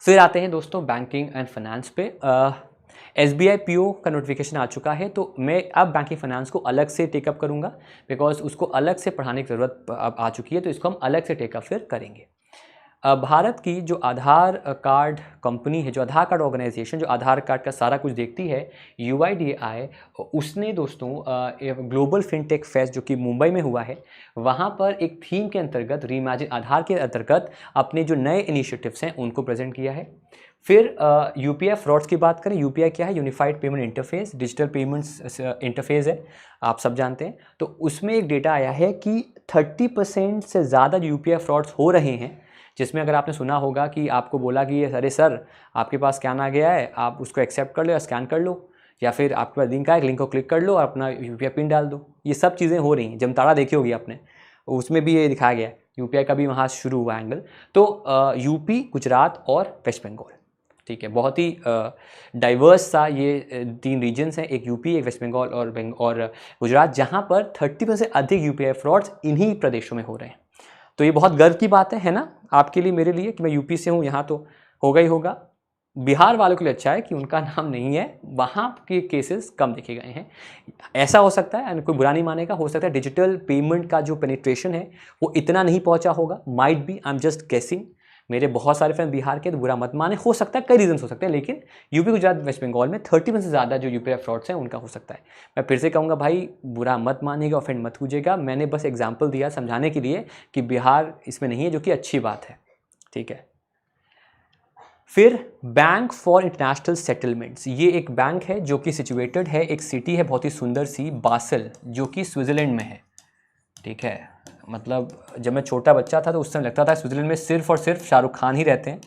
Speaker 1: फिर आते हैं दोस्तों बैंकिंग एंड फाइनेंस पे। SBI PO का नोटिफिकेशन आ चुका है, तो मैं अब बैंकिंग फाइनेंस को अलग से टेकअप करूँगा, बिकॉज उसको अलग से पढ़ाने की ज़रूरत अब आ चुकी है, तो इसको हम अलग से टेकअप फिर करेंगे। भारत की जो आधार कार्ड कंपनी है, जो आधार कार्ड ऑर्गेनाइजेशन जो आधार कार्ड का सारा कुछ देखती है, UIDAI, उसने दोस्तों ग्लोबल फिनटेक फेस्ट जो कि मुंबई में हुआ है, वहाँ पर एक थीम के अंतर्गत, रीइमेजिन आधार के अंतर्गत अपने जो नए इनिशिएटिव्स हैं उनको प्रेजेंट किया है। फिर UPI फ्रॉड्स की बात करें, UPI क्या है? Unified payment interface, digital payments interface है, आप सब जानते हैं। तो उसमें एक डेटा आया है कि 30% से ज़्यादा जो UPI फ्रॉड्स हो रहे हैं, जिसमें अगर आपने सुना होगा कि आपको बोला कि अरे सर आपके पास स्कैन आ गया है, आप उसको एक्सेप्ट कर लो या स्कैन कर लो, या फिर आपके पास लिंक आए, लिंक को क्लिक कर लो और अपना UPI पिन डाल दो। ये सब चीज़ें हो रही हैं। जमताड़ा देखी होगी आपने, उसमें भी ये दिखाया गया है, UPI का भी वहाँ शुरू हुआ एंगल। तो UP, गुजरात और वेस्ट बंगाल, ठीक है, बहुत ही डाइवर्स सा ये 3 रीजन्स हैं, एक UP, एक वेस्ट बंगाल और गुजरात, जहाँ पर 30% से अधिक UPI फ्रॉड्स इन्हीं प्रदेशों में हो रहे हैं। तो ये बहुत गर्व की बात है ना, आपके लिए, मेरे लिए, कि मैं UP से हूँ, यहाँ तो होगा ही होगा। बिहार वालों के लिए अच्छा है कि उनका नाम नहीं है, वहाँ के केसेस कम देखे गए हैं। ऐसा हो सकता है, कोई बुरा नहीं मानेगा, हो सकता है डिजिटल पेमेंट का जो पेनिट्रेशन है वो इतना नहीं पहुँचा होगा, might be, I am just guessing, मेरे बहुत सारे फ्रेंड बिहार के, तो बुरा मत माने, हो सकता है कई रीजन हो सकते हैं, लेकिन यूपी, गुजरात, वेस्ट बंगाल में 30% से ज़्यादा जो यूपीआई फ्रॉड्स हैं उनका हो सकता है। मैं फिर से कहूँगा भाई, बुरा मत मानिएगा, ऑफेंड मत कीजिएगा, मैंने बस एग्जाम्पल दिया समझाने के लिए कि बिहार इसमें नहीं है, जो कि अच्छी बात है, ठीक है। फिर बैंक फॉर इंटरनेशनल सेटलमेंट्स, ये एक बैंक है जो कि सिचुएटेड है, एक सिटी है बहुत ही सुंदर सी, बासल, जो कि स्विट्ज़रलैंड में है, ठीक है। मतलब जब मैं छोटा बच्चा था तो उस समय लगता था स्विट्ज़रलैंड में सिर्फ और सिर्फ शाहरुख खान ही रहते हैं,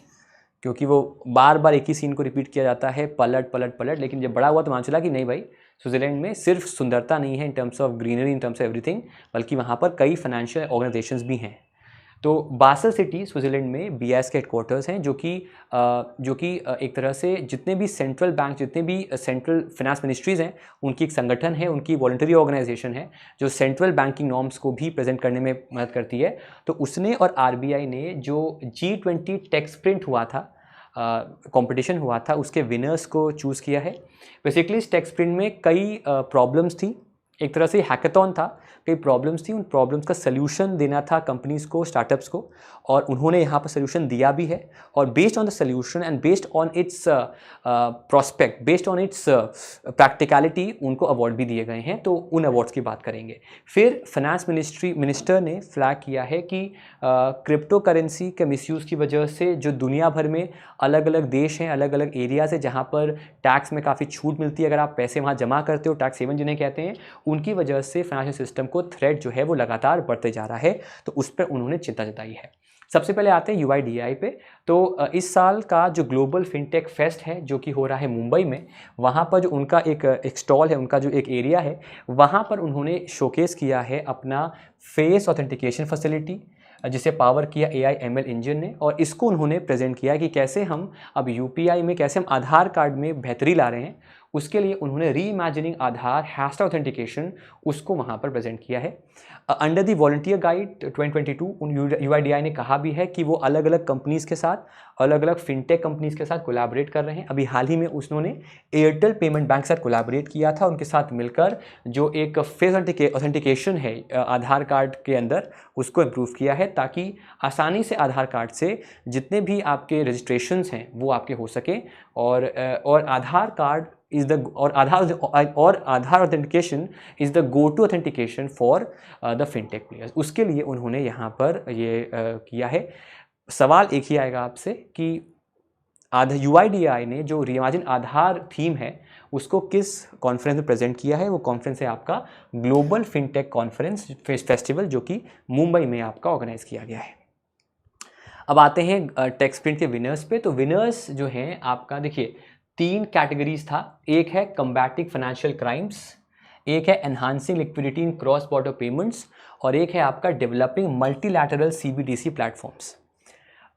Speaker 1: क्योंकि वो बार बार एक ही सीन को रिपीट किया जाता है, पलट पलट पलट। लेकिन जब बड़ा हुआ तो मान चला कि नहीं भाई, स्विट्ज़रलैंड में सिर्फ सुंदरता नहीं है in terms of greenery, in terms of everything, बल्कि वहाँ पर कई फाइनेंशियल ऑर्गेनाइजेशंस भी हैं। तो बासल सिटी स्विट्ज़रलैंड में बीआईएस के हेडक्वार्टर्स हैं, जो कि एक तरह से जितने भी सेंट्रल बैंक, जितने भी सेंट्रल फाइनेंस मिनिस्ट्रीज़ हैं, उनकी एक संगठन है, उनकी वॉलंटरी ऑर्गेनाइजेशन है, जो सेंट्रल बैंकिंग नॉर्म्स को भी प्रेजेंट करने में मदद करती है। तो उसने और आरबीआई ने जो G20 टेक स्प्रिंट हुआ था, कंपटीशन हुआ था, उसके विनर्स को चूज़ किया है। बेसिकली इस टेक स्प्रिंट में कई प्रॉब्लम्स थी, एक तरह से हैकाथॉन था, कई प्रॉब्लम्स थी, उन प्रॉब्लम्स का सल्यूशन देना था कंपनीज़ को, स्टार्टअप्स को, और उन्होंने यहाँ पर सल्यूशन दिया भी है। और based on the solution and based on it's prospect, based on it's practicality, उनको अवार्ड भी दिए गए हैं। तो उन अवार्ड्स की बात करेंगे। फिर फाइनेंस मिनिस्टर ने फ्लैग किया है कि क्रिप्टो करेंसी के मिसयूज़ की वजह से जो दुनिया भर में अलग अलग देश हैं, अलग अलग एरियाज़ है, जहाँ पर टैक्स में काफ़ी छूट मिलती है, अगर आप पैसे वहाँ जमा करते हो, टैक्स हेवन जिन्हें कहते हैं, उनकी वजह से फाइनेंशियल सिस्टम को थ्रेट जो है वो लगातार बढ़ते जा रहा है। तो उस पर उन्होंने चिंता जताई है। सबसे पहले आते हैं UIDAI पे। तो इस साल का जो ग्लोबल फिनटेक फेस्ट है, जो कि हो रहा है मुंबई में, वहाँ पर जो उनका एक स्टॉल है, उनका जो एक एरिया है, वहाँ पर उन्होंने शोकेस किया है अपना फेस ऑथेंटिकेशन फैसिलिटी, जिसे पावर किया AI ML इंजन ने, और इसको उन्होंने प्रेजेंट किया कि कैसे हम अब UPI में, कैसे हम आधार कार्ड में बेहतरी ला रहे हैं। उसके लिए उन्होंने री इमेजिनिंग आधार हैशटैग ऑथेंटिकेशन, उसको वहाँ पर प्रेजेंट किया है। Under the volunteer guide 2022 UIDAI ने कहा भी है कि वो अलग अलग कंपनीज़ के साथ, अलग अलग फिनटेक कंपनीज़ के साथ कोलैबोरेट कर रहे हैं। अभी हाल ही में उन्होंने एयरटेल पेमेंट बैंक के साथ कोलैबोरेट किया था, उनके साथ मिलकर जो एक फेस ऑथेंटिकेशन है आधार कार्ड के अंदर, उसको इम्प्रूव किया है, ताकि आसानी से आधार कार्ड से जितने भी आपके रजिस्ट्रेशंस हैं वो आपके हो सके। और आधार कार्ड is the और Aadhaar authentication is the go to authentication for the fintech players. उसके लिए उन्होंने यहाँ पर ये किया है। सवाल एक ही आएगा आपसे कि UIDAI ने जो रीइमेजिन आधार थीम है उसको किस कॉन्फ्रेंस में प्रेजेंट किया है। वो कॉन्फ्रेंस है आपका ग्लोबल फिनटेक कॉन्फ्रेंस फेस्टिवल, जो कि मुंबई में आपका ऑर्गेनाइज किया गया है। अब आते हैं टेक स्प्रिंट के विनर्स पे। तो विनर्स जो हैं आपका, देखिए 3 कैटेगरीज था। एक है कम्बैटिंग फाइनेंशियल क्राइम्स, एक है एनहांसिंग लिक्विडिटी इन क्रॉस बॉर्डर पेमेंट्स, और एक है आपका developing multilateral CBDC platforms.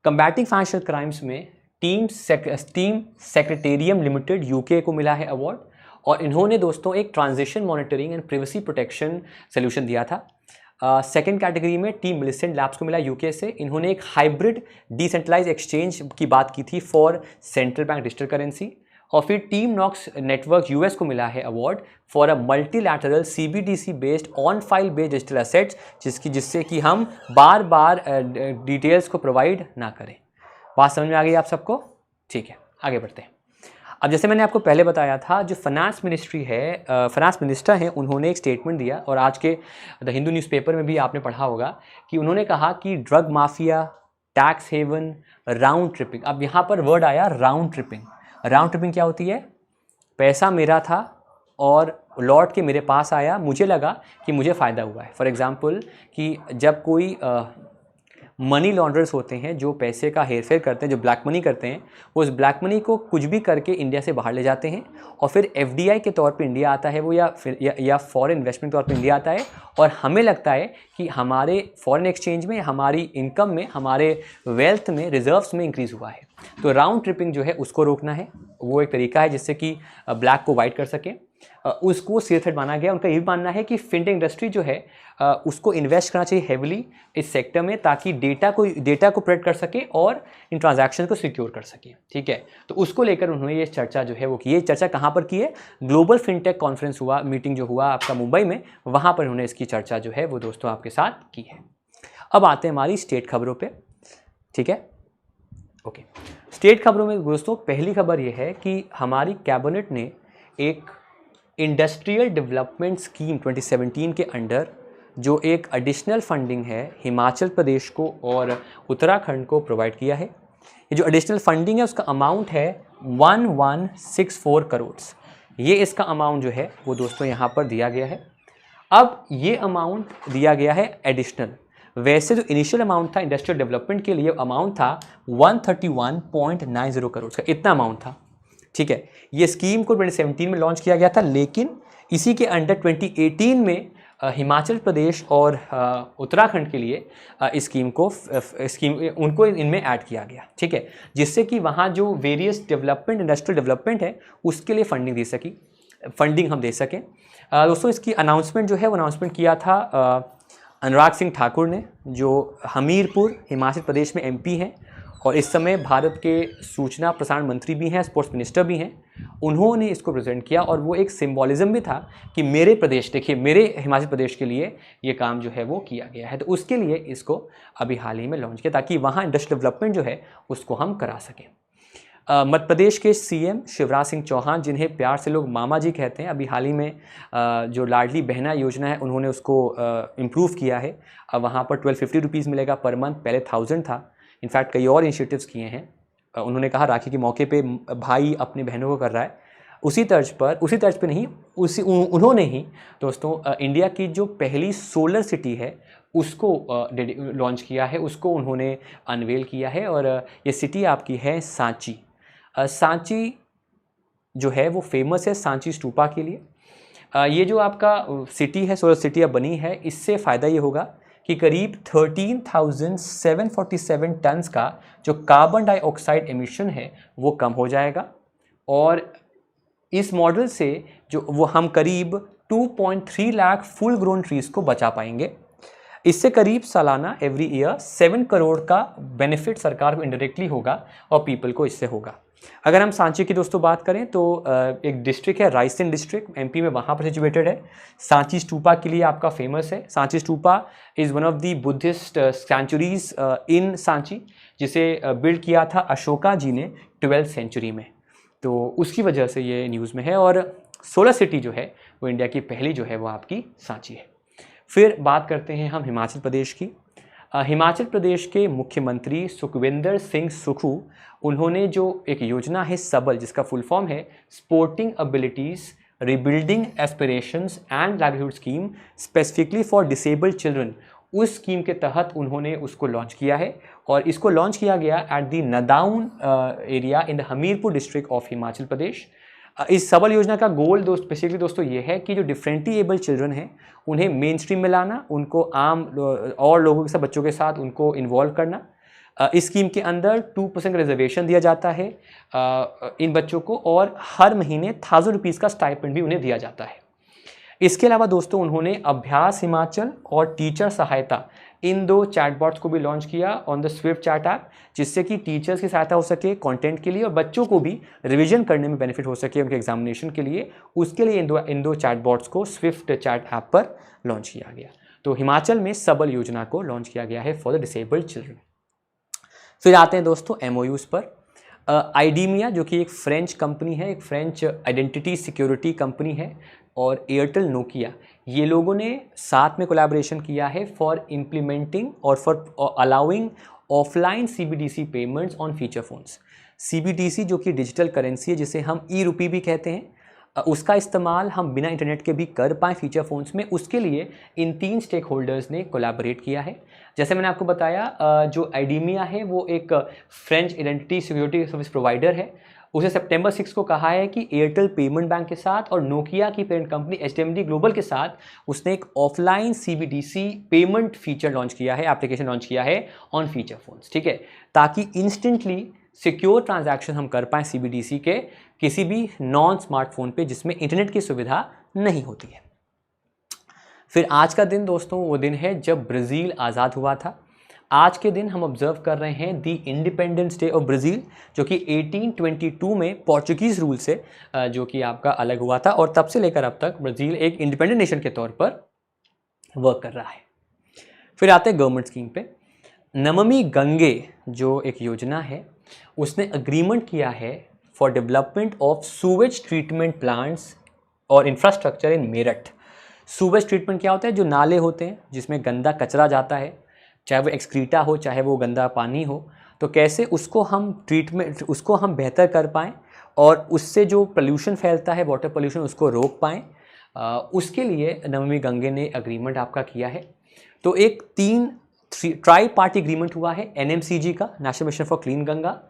Speaker 1: Combating financial crimes में टीम सेक्रेटेरियम लिमिटेड UK को मिला है अवार्ड, और इन्होंने दोस्तों एक transition monitoring and privacy protection solution दिया था। सेकेंड कैटेगरी में टीम मिलिसेंट लैब्स को मिला UK से। इन्होंने एक हाइब्रिड डिसेंट्रलाइज एक्सचेंज की बात की थी for central bank digital currency. और फिर टीम नॉक्स नेटवर्क US को मिला है award for a multilateral CBDC based on file based digital assets, जिससे कि हम बार बार डिटेल्स को प्रोवाइड ना करें। बात समझ में आ गई आप सबको? ठीक है, आगे बढ़ते हैं। अब जैसे मैंने आपको पहले बताया था, जो फाइनेंस मिनिस्ट्री है, फाइनेंस मिनिस्टर हैं, उन्होंने एक स्टेटमेंट दिया, और आज के द हिंदू न्यूज़पेपर में भी आपने पढ़ा होगा कि उन्होंने कहा कि drug mafia, tax haven, round tripping. अब यहाँ पर वर्ड आया राउंड ट्रिपिंग। राउंड ट्रिपिंग क्या होती है? पैसा मेरा था और लौट के मेरे पास आया, मुझे लगा कि मुझे फ़ायदा हुआ है। फॉर एग्ज़ाम्पल कि जब कोई मनी लॉन्ड्रर्स होते हैं जो पैसे का हेरफेर करते हैं, जो ब्लैक मनी करते हैं, वो उस ब्लैक मनी को कुछ भी करके इंडिया से बाहर ले जाते हैं, और फिर FDI के तौर पे इंडिया आता है वो, या फॉरेन इन्वेस्टमेंट के तौर पे इंडिया आता है, और हमें लगता है कि हमारे फॉरेन एक्सचेंज में, हमारी इनकम में, हमारे वेल्थ में, रिजर्व्स में इंक्रीज़ हुआ है। तो राउंड ट्रिपिंग जो है उसको रोकना है। वो एक तरीका है जिससे कि ब्लैक को वाइट कर सके। उसको सीरियस थ्रेट माना गया। उनका ये भी मानना है कि फिनटेक इंडस्ट्री जो है उसको इन्वेस्ट करना चाहिए हेविली इस सेक्टर में, ताकि डेटा को प्रोटेक्ट कर सके और इन ट्रांजैक्शन को सिक्योर कर सके। ठीक है, तो उसको लेकर उन्होंने ये चर्चा जो है वो की है। चर्चा कहाँ पर की है? ग्लोबल फिनटेक कॉन्फ्रेंस हुआ, मीटिंग जो हुआ आपका मुंबई में, वहाँ पर उन्होंने इसकी चर्चा जो है वो दोस्तों आपके साथ की है। अब आते हैं हमारी स्टेट खबरों पर। ठीक है, ओके, स्टेट खबरों में दोस्तों पहली खबर ये है कि हमारी कैबिनेट ने एक इंडस्ट्रियल डेवलपमेंट स्कीम 2017 के अंडर जो एक एडिशनल फंडिंग है हिमाचल प्रदेश को और उत्तराखंड को प्रोवाइड किया है। ये जो एडिशनल फंडिंग है उसका अमाउंट है 1164 करोड़। ये इसका अमाउंट जो है वो दोस्तों यहाँ पर दिया गया है। अब ये अमाउंट दिया गया है एडिशनल। वैसे जो इनिशियल अमाउंट था इंडस्ट्रियल डेवलपमेंट के लिए अमाउंट था 131.90 करोड़ का, इतना अमाउंट था। ठीक है, ये स्कीम को 2017 में लॉन्च किया गया था, लेकिन इसी के अंडर 2018 में हिमाचल प्रदेश और उत्तराखंड के लिए इस स्कीम उनको इनमें ऐड किया गया। ठीक है, जिससे कि वहाँ जो वेरियस डेवलपमेंट इंडस्ट्रियल डेवलपमेंट है उसके लिए फंडिंग हम दे सकें। दोस्तों इसकी अनाउंसमेंट जो है वो अनाउंसमेंट किया था अनुराग सिंह ठाकुर ने, जो हमीरपुर हिमाचल प्रदेश में एमपी हैं और इस समय भारत के सूचना प्रसारण मंत्री भी हैं, स्पोर्ट्स मिनिस्टर भी हैं। उन्होंने इसको प्रेजेंट किया और वो एक सिंबॉलिज्म भी था कि मेरे प्रदेश, देखिए मेरे हिमाचल प्रदेश के लिए ये काम जो है वो किया गया है। तो उसके लिए इसको अभी हाल ही में लॉन्च किया ताकि वहाँ इंडस्ट्रियल डेवलपमेंट जो है उसको हम करा सकें। मध्य प्रदेश के सीएम शिवराज सिंह चौहान, जिन्हें प्यार से लोग मामा जी कहते हैं, अभी हाल ही में जो लाडली बहना योजना है उन्होंने उसको इम्प्रूव किया है। अब वहाँ पर 1250 रुपीज़ मिलेगा पर मंथ, पहले 1000 था। इनफैक्ट कई और इनिशिएटिव्स किए हैं। उन्होंने कहा राखी के मौके पे भाई अपनी बहनों को कर रहा है। उसी तर्ज पे नहीं, उन्होंने ही दोस्तों इंडिया की जो पहली सोलर सिटी है उसको लॉन्च किया है, उसको उन्होंने अनवेल किया है। और ये सिटी आपकी है सांची। सांची जो है वो फेमस है सांची स्तूपा के लिए। ये जो आपका सिटी है, सोलर सिटी अब बनी है, इससे फ़ायदा ये होगा कि करीब 13,747 टन्स का जो कार्बन डाइऑक्साइड एमिशन है वो कम हो जाएगा। और इस मॉडल से जो वो हम करीब 2.3 लाख फुल ग्रोन ट्रीज़ को बचा पाएंगे। इससे करीब सालाना एवरी ईयर 7 करोड़ का बेनिफिट सरकार को इनडायरेक्टली होगा और पीपल को इससे होगा। अगर हम सांची की दोस्तों बात करें तो एक डिस्ट्रिक्ट है रायसेन डिस्ट्रिक्ट, एमपी में, वहाँ पर सिचुएटेड है। सांची स्तूपा के लिए आपका फेमस है। Sanchi stupa is one of the Buddhist centuries in Sanchi, जिसे बिल्ड किया था अशोका जी ने 12th सेंचुरी में। तो उसकी वजह से ये न्यूज़ में है। और सोलर सिटी जो है वो इंडिया की पहली जो है वो आपकी सांची है। फिर बात करते हैं हम हिमाचल प्रदेश की। हिमाचल प्रदेश के मुख्यमंत्री सुखविंदर सिंह सुक्खू, उन्होंने जो एक योजना है सबल, जिसका फुल फॉर्म है sporting abilities rebuilding aspirations and livelihood scheme specifically for disabled children, उस स्कीम के तहत उन्होंने उसको लॉन्च किया है। और इसको लॉन्च किया गया at the Nadaun area in the Hamirpur district of Himachal Pradesh. इस सबल योजना का गोल बेसिकली दोस्तों ये है कि जो डिफरेंटली एबल चिल्ड्रन हैं उन्हें मेन स्ट्रीम में लाना, उनको आम और लोगों के साथ, बच्चों के साथ उनको इन्वॉल्व करना। इस स्कीम के अंदर 2% रिजर्वेशन दिया जाता है इन बच्चों को, और हर महीने 1000 रुपीज़ का स्टाइपेंड भी उन्हें दिया जाता है। इसके अलावा दोस्तों उन्होंने अभ्यास हिमाचल और टीचर सहायता, इन 2 चैटबॉट्स को भी लॉन्च किया on the Swift chat app, जिससे कि टीचर्स की सहायता हो सके कंटेंट के लिए और बच्चों को भी रिवीजन करने में बेनिफिट हो सके उनके एग्जामिनेशन के लिए। उसके लिए इन दो चैटबॉट्स को स्विफ्ट चैट ऐप पर लॉन्च किया गया। तो हिमाचल में सबल योजना को लॉन्च किया गया है फॉर द डिसेबल्ड चिल्ड्रन। फिर आते हैं दोस्तों एमओयूज़ पर। आइडीमिया जो कि एक फ्रेंच कंपनी है, एक फ्रेंच आइडेंटिटी सिक्योरिटी कंपनी है, और एयरटेल नोकिया, ये लोगों ने साथ में कोलैबोरेशन किया है फॉर इम्प्लीमेंटिंग और for allowing offline CBDC payments on feature phones. CBDC जो कि डिजिटल करेंसी है, जिसे हम ई रुपी भी कहते हैं, उसका इस्तेमाल हम बिना इंटरनेट के भी कर पाएँ फीचर फोन्स में। उसके लिए इन 3 स्टेक होल्डर्स ने कोलैबोरेट किया है। जैसे मैंने आपको बताया, जो आइडीमिया है वो एक French identity security service provider है। उसे सितंबर 6 को कहा है कि एयरटेल पेमेंट बैंक के साथ और नोकिया की पेरेंट कंपनी एचएमडी ग्लोबल के साथ उसने एक offline CBDC payment feature launch किया है, एप्लीकेशन लॉन्च किया है ऑन फीचर फोन्स। ठीक है, ताकि इंस्टेंटली सिक्योर ट्रांजैक्शन हम कर पाएँ सीबीडीसी के किसी भी नॉन स्मार्टफोन पे जिसमें इंटरनेट की सुविधा नहीं होती है। फिर आज का दिन दोस्तों वो दिन है जब ब्राज़ील आज़ाद हुआ था। आज के दिन हम ऑब्जर्व कर रहे हैं दी इंडिपेंडेंस डे ऑफ ब्राज़ील, जो कि 1822 में पोर्चुगीज़ रूल से जो कि आपका अलग हुआ था, और तब से लेकर अब तक ब्राज़ील एक इंडिपेंडेंट नेशन के तौर पर वर्क कर रहा है। फिर आते हैं गवर्नमेंट स्कीम पे। नमामि गंगे जो एक योजना है, उसने अग्रीमेंट किया है for development of sewage treatment plants और infrastructure in Meerut. Sewage treatment क्या होता है? जो नाले होते हैं जिसमें गंदा कचरा जाता है, चाहे वो एक्सक्रीटा हो चाहे वो गंदा पानी हो, तो कैसे उसको हम बेहतर कर पाएँ और उससे जो पोल्यूशन फैलता है, वाटर पोल्यूशन, उसको रोक पाएँ। उसके लिए नमामि गंगे ने अग्रीमेंट आपका किया है। तो एक ट्राई पार्टी एग्रीमेंट हुआ है NMCG का, national mission for clean Ganga,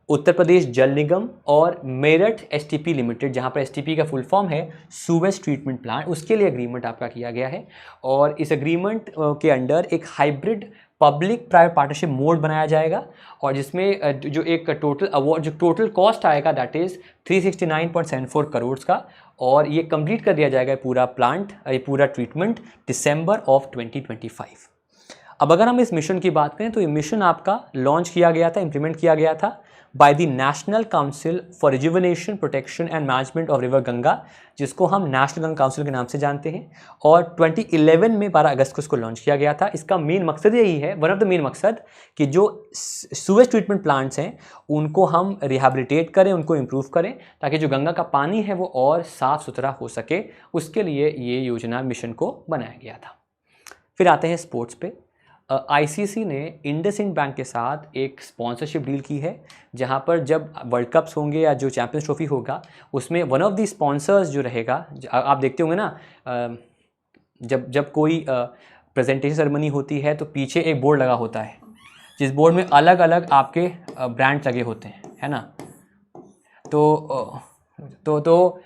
Speaker 1: Uttar Pradesh Jal Nigam और मेरठ STP लिमिटेड, जहां पर STP का फुल फॉर्म है सूवेज ट्रीटमेंट प्लांट, उसके लिए एग्रीमेंट आपका किया गया है। और इस एग्रीमेंट के अंडर एक hybrid public private partnership mode बनाया जाएगा और जिसमें जो एक टोटल कॉस्ट आएगा दैट इज़ 369.74 करोड़ का, और ये कंप्लीट कर दिया जाएगा पूरा प्लांट, ये पूरा ट्रीटमेंट दिसंबर ऑफ 2025। अब अगर हम इस मिशन की बात करें तो ये मिशन आपका लॉन्च किया गया था, इम्प्लीमेंट किया गया था by the national council for rejuvenation, protection and management of river Ganga, जिसको हम नेशनल गंगा काउंसिल के नाम से जानते हैं। और 2011 में 12 अगस्त को इसको लॉन्च किया गया था। इसका मेन मकसद यही है, वन ऑफ द मेन मकसद, कि जो सूवेज ट्रीटमेंट प्लांट्स हैं उनको हम रिहेबिलिटेट करें, उनको इम्प्रूव करें, ताकि जो गंगा का पानी है वो और साफ़ सुथरा हो सके। उसके लिए ये योजना, मिशन को बनाया गया था। फिर आते हैं स्पोर्ट्स पे। ICC ने इंडसइंड बैंक के साथ एक स्पॉन्सरशिप डील की है, जहां पर जब वर्ल्ड कप्स होंगे या जो चैंपियंस ट्रॉफी होगा उसमें वन ऑफ द स्पॉन्सर्स जो रहेगा, आप देखते होंगे ना, जब कोई प्रेजेंटेशन सेरेमनी होती है तो पीछे एक बोर्ड लगा होता है, जिस बोर्ड में अलग अलग आपके ब्रांड लगे होते हैं, है ना। तो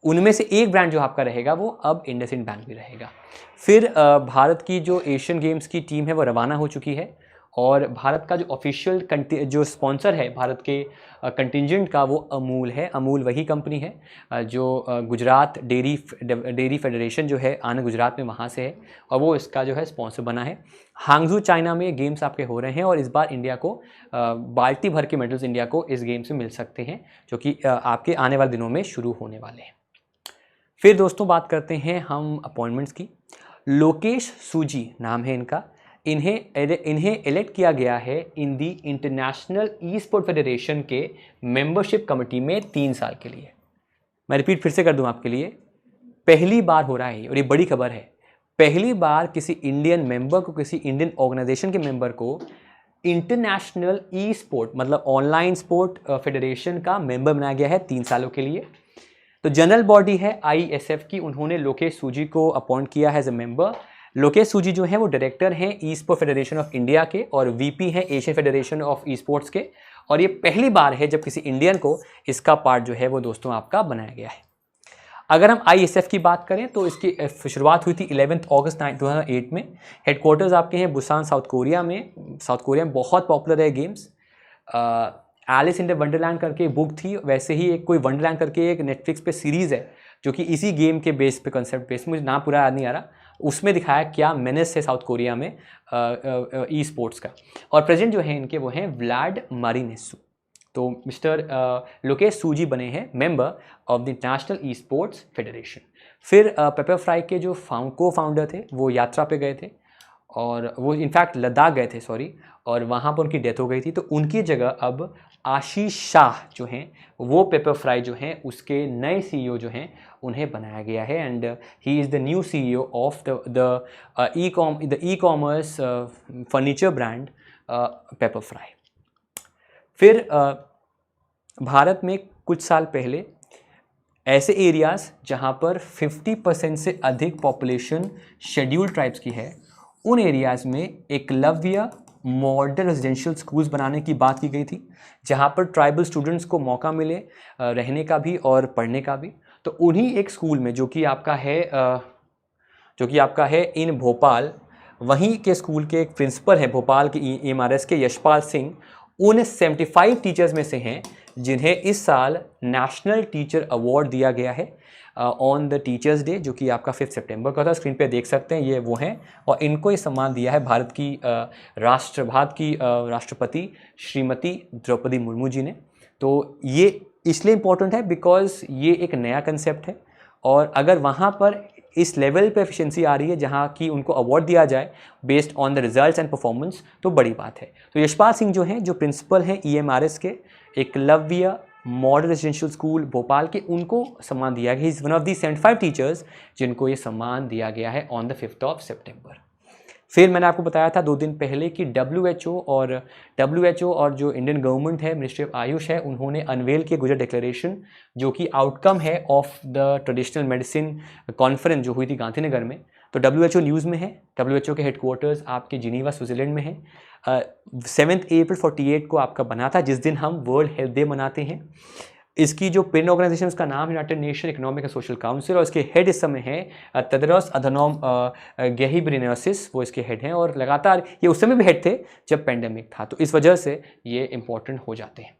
Speaker 1: उनमें से एक ब्रांड जो आपका रहेगा वो अब इंडसइंड बैंक भी रहेगा। फिर भारत की जो एशियन गेम्स की टीम है वो रवाना हो चुकी है और भारत का जो ऑफिशियल जो स्पॉन्सर है भारत के कंटिजेंट का वो अमूल है। अमूल वही कंपनी है जो गुजरात डेयरी फेडरेशन जो है आनंद गुजरात में, वहाँ से है और वो इसका जो है स्पॉन्सर बना है। हांगझू चाइना में गेम्स आपके हो रहे हैं और इस बार इंडिया को बाल्टी भर के मेडल्स इंडिया को इस गेम से मिल सकते हैं, जो कि आपके आने वाले दिनों में शुरू होने वाले हैं। फिर दोस्तों बात करते हैं हम अपॉइंटमेंट्स की। लोकेश सूजी नाम है इनका। इन्हें इलेक्ट किया गया है इन दी इंटरनेशनल ई स्पोर्ट फेडरेशन के मेंबरशिप कमेटी में 3 साल के लिए। मैं रिपीट फिर से कर दूं आपके लिए, पहली बार हो रहा है और ये बड़ी खबर है। पहली बार किसी इंडियन मेंबर को, किसी इंडियन ऑर्गेनाइजेशन के मेंबर को इंटरनेशनल ई स्पोर्ट मतलब ऑनलाइन स्पोर्ट फेडरेशन का मेंबर बनाया गया है 3 सालों के लिए। तो जनरल बॉडी है ISF की, उन्होंने लोकेश सूजी को अपॉइंट किया है एज ए मेंबर। लोकेश सूजी जो है वो डायरेक्टर हैं ई स्पोर्ट फेडरेशन ऑफ इंडिया के और VP हैं Asian federation of e sports के। और ये पहली बार है जब किसी इंडियन को इसका पार्ट जो है वो दोस्तों आपका बनाया गया है। अगर हम ISF की बात करें तो इसकी शुरुआत हुई थी 11 अगस्त 2008 में। हेडक्वार्टर्स आपके हैं बुसान, साउथ कोरिया में। साउथ कोरिया में बहुत पॉपुलर है games. Alice in the Wonderland करके बुक थी, वैसे ही एक कोई वंडरलैंड करके एक नेटफ्लिक्स पे सीरीज़ है जो कि इसी गेम के बेस पे, कंसेप्ट बेस, मुझे नाम पूरा याद नहीं आ रहा। उसमें दिखाया क्या मेनेस है साउथ कोरिया में ई स्पोर्ट्स का। और प्रेसिडेंट जो है इनके वो हैं व्लाड मारिनेस्सू। तो मिस्टर लोकेश सूजी बने हैं member of the national e sports federation. फिर पेपर फ्राई के जो को फाउंडर थे वो यात्रा पे गए थे और वो इनफैक्ट लद्दाख गए थे, सॉरी, और वहाँ पर उनकी डेथ हो गई थी। तो उनकी जगह अब आशीष शाह जो हैं वो पेपर फ्राई जो हैं उसके नए CEO जो हैं उन्हें बनाया गया है and he is the new CEO of the e commerce furniture brand paper fry. फिर भारत में कुछ साल पहले ऐसे एरियाज़ जहाँ पर 50% से अधिक पॉपुलेशन शेड्यूल्ड ट्राइब्स की है, उन एरियाज़ में एकलव्य मॉडल रेजिडेंशियल स्कूल्स बनाने की बात की गई थी, जहाँ पर ट्राइबल स्टूडेंट्स को मौका मिले रहने का भी और पढ़ने का भी। तो उन्हीं एक स्कूल में जो कि आपका है इन भोपाल, वहीं के स्कूल के एक प्रिंसिपल हैं भोपाल के MRS के यशपाल सिंह, उन 75 टीचर्स में से हैं जिन्हें इस साल नेशनल टीचर अवार्ड दिया गया है ऑन द टीचर्स डे, जो कि आपका 5 सितंबर का था। स्क्रीन पे देख सकते हैं ये वो हैं और इनको ये सम्मान दिया है भारत की राष्ट्रपति श्रीमती द्रौपदी मुर्मू जी ने। तो ये इसलिए इम्पोर्टेंट है बिकॉज ये एक नया कंसेप्ट है और अगर वहाँ पर इस लेवल पे एफिशिएंसी आ रही है जहाँ की उनको अवार्ड दिया जाए based on the results and performance, तो बड़ी बात है। तो यशपाल सिंह जो हैं, जो प्रिंसिपल हैं EMRS के Eklavya model residential school Bhopal के, उनको सम्मान दिया गया। Is one of the 75 teachers जिनको ये सम्मान दिया गया है ऑन द 5 सितंबर। फिर मैंने आपको बताया था 2 दिन पहले कि WHO और जो इंडियन गवर्नमेंट है, मिनिस्ट्री ऑफ आयुष है, उन्होंने अनवेल किया गुजरात डिक्लेरेशन, जो कि आउटकम है of the traditional medicine conference जो हुई थी गांधीनगर में। तो WHO न्यूज़ में है, WHO के हेडक्वार्टर्स आपके जिनीवा स्विट्जरलैंड में है। 7 अप्रैल 48 को आपका बना था, जिस दिन हम वर्ल्ड हेल्थ डे मनाते हैं। इसकी जो पेरेंट ऑर्गेनाइजेशन उसका नाम है United nation economic and social council, और इसके हेड इस समय है तेड्रोस अधानोम घेब्रेयेसस, वो इसके हेड हैं। और लगातार ये उस समय भी हेड थे जब पेंडेमिक था, तो इस वजह से ये इंपॉर्टेंट हो जाते हैं।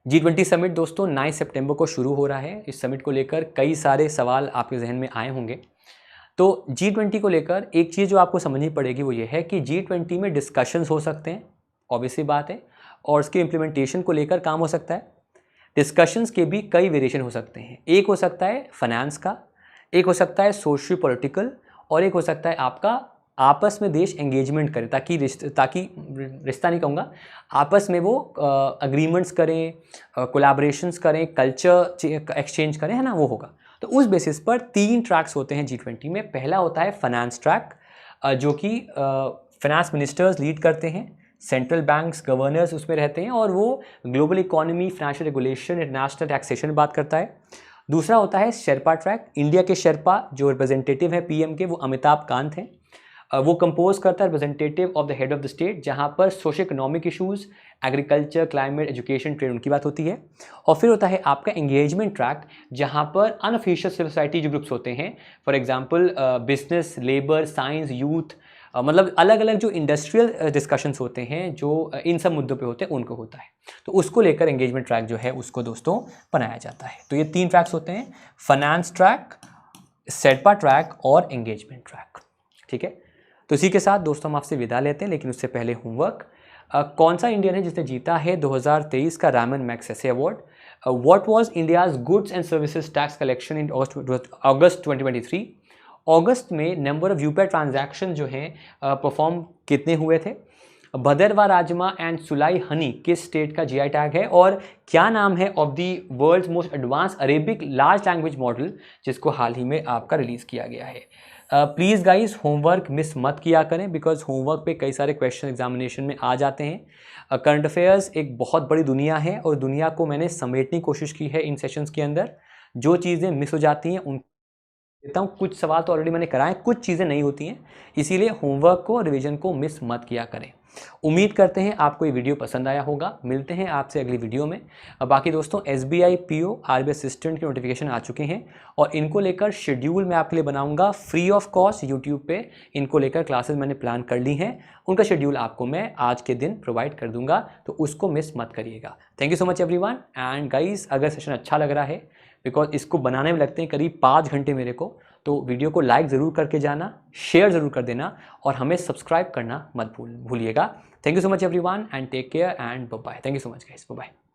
Speaker 1: G20 समिट दोस्तों 9 सितंबर को शुरू हो रहा है। इस समिट को लेकर कई सारे सवाल आपके जहन में आए होंगे। तो G20 को लेकर एक चीज़ जो आपको समझनी पड़ेगी वो ये है कि G20 में डिस्कशंस हो सकते हैं, ऑब्वियसली बात है, और उसके इम्प्लीमेंटेशन को लेकर काम हो सकता है। डिस्कशंस के भी कई वेरिएशन हो सकते हैं। एक हो सकता है फाइनेंस का, एक हो सकता है सोशियो पॉलिटिकल, और एक हो सकता है आपका आपस में देश एंगेजमेंट करें, ताकि रिश्ता नहीं कहूँगा, आपस में वो अग्रीमेंट्स करें, कोलैबोरेशंस करें, कल्चर एक्सचेंज करें, है ना, वो होगा। तो उस बेसिस पर 3 ट्रैक्स होते हैं G20 में। पहला होता है फाइनेंस ट्रैक, जो कि फाइनेंस मिनिस्टर्स लीड करते हैं, सेंट्रल बैंक्स गवर्नर्स उसमें रहते हैं, और वो global economy, financial regulation, international taxation बात करता है। दूसरा होता है शेरपा ट्रैक। इंडिया के शेरपा जो रिप्रेजेंटेटिव है PM के, वो अमिताभ कांत हैं। वो कंपोज करता है representative of the head of the state, जहाँ पर social economic issues, agriculture, climate, education, trade, उनकी बात होती है। और फिर होता है आपका एंगेजमेंट ट्रैक, जहाँ पर अनऑफिशियल सिविल सोसाइटी जो ग्रुप्स होते हैं, for example business, labour, science, youth, मतलब अलग अलग जो इंडस्ट्रियल डिस्कशंस होते हैं जो इन सब मुद्दों पे होते हैं, उनको होता है। तो उसको लेकर एंगेजमेंट ट्रैक जो है उसको दोस्तों बनाया जाता है। तो ये 3 ट्रैक्स होते हैं, फाइनेंस ट्रैक, शेरपा ट्रैक और एंगेजमेंट ट्रैक। ठीक है, तो इसी के साथ दोस्तों हम आपसे विदा लेते हैं, लेकिन उससे पहले होमवर्क। कौन सा इंडियन है जिसने जीता है 2023 का Raman Magsaysay award? What was India's goods and services tax collection in August 2023? अगस्त में नंबर ऑफ यूपीआई ट्रांजैक्शन जो हैं परफॉर्म कितने हुए थे? भदरवा राजमा एंड सुलाई हनी किस स्टेट का GI टैग है? और क्या नाम है of the world's most advance Arabic large language model, जिसको हाल ही में आपका रिलीज़ किया गया है? प्लीज़ गाइस होमवर्क मिस मत किया करें, बिकॉज होमवर्क पे कई सारे क्वेश्चन एग्जामिनेशन में आ जाते हैं। करंट अफेयर्स एक बहुत बड़ी दुनिया है, और दुनिया को मैंने समेटने की कोशिश की है इन सेशंस के अंदर। जो चीज़ें मिस हो जाती हैं उन देता हूँ, कुछ सवाल तो ऑलरेडी मैंने कराए, कुछ चीज़ें नहीं होती हैं, इसीलिए होमवर्क को, रिवीजन को मिस मत किया करें। उम्मीद करते हैं आपको ये वीडियो पसंद आया होगा। मिलते हैं आपसे अगली वीडियो में। बाकी दोस्तों SBI PO RBI असिस्टेंट के नोटिफिकेशन आ चुके हैं, और इनको लेकर शेड्यूल मैं आपके लिए बनाऊंगा फ्री ऑफ कॉस्ट यूट्यूब पे। इनको लेकर क्लासेस मैंने प्लान कर ली हैं, उनका शेड्यूल आपको मैं आज के दिन प्रोवाइड कर दूंगा, तो उसको मिस मत करिएगा। Thank you so much everyone. And guys, अगर सेशन अच्छा लग रहा है, बिकॉज इसको बनाने में लगते हैं करीब 5 घंटे मेरे को, तो वीडियो को लाइक ज़रूर करके जाना, शेयर ज़रूर कर देना, और हमें सब्सक्राइब करना मत भूलिएगा। Thank you so much everyone, and take care and bye bye. Thank you so much guys, bye bye.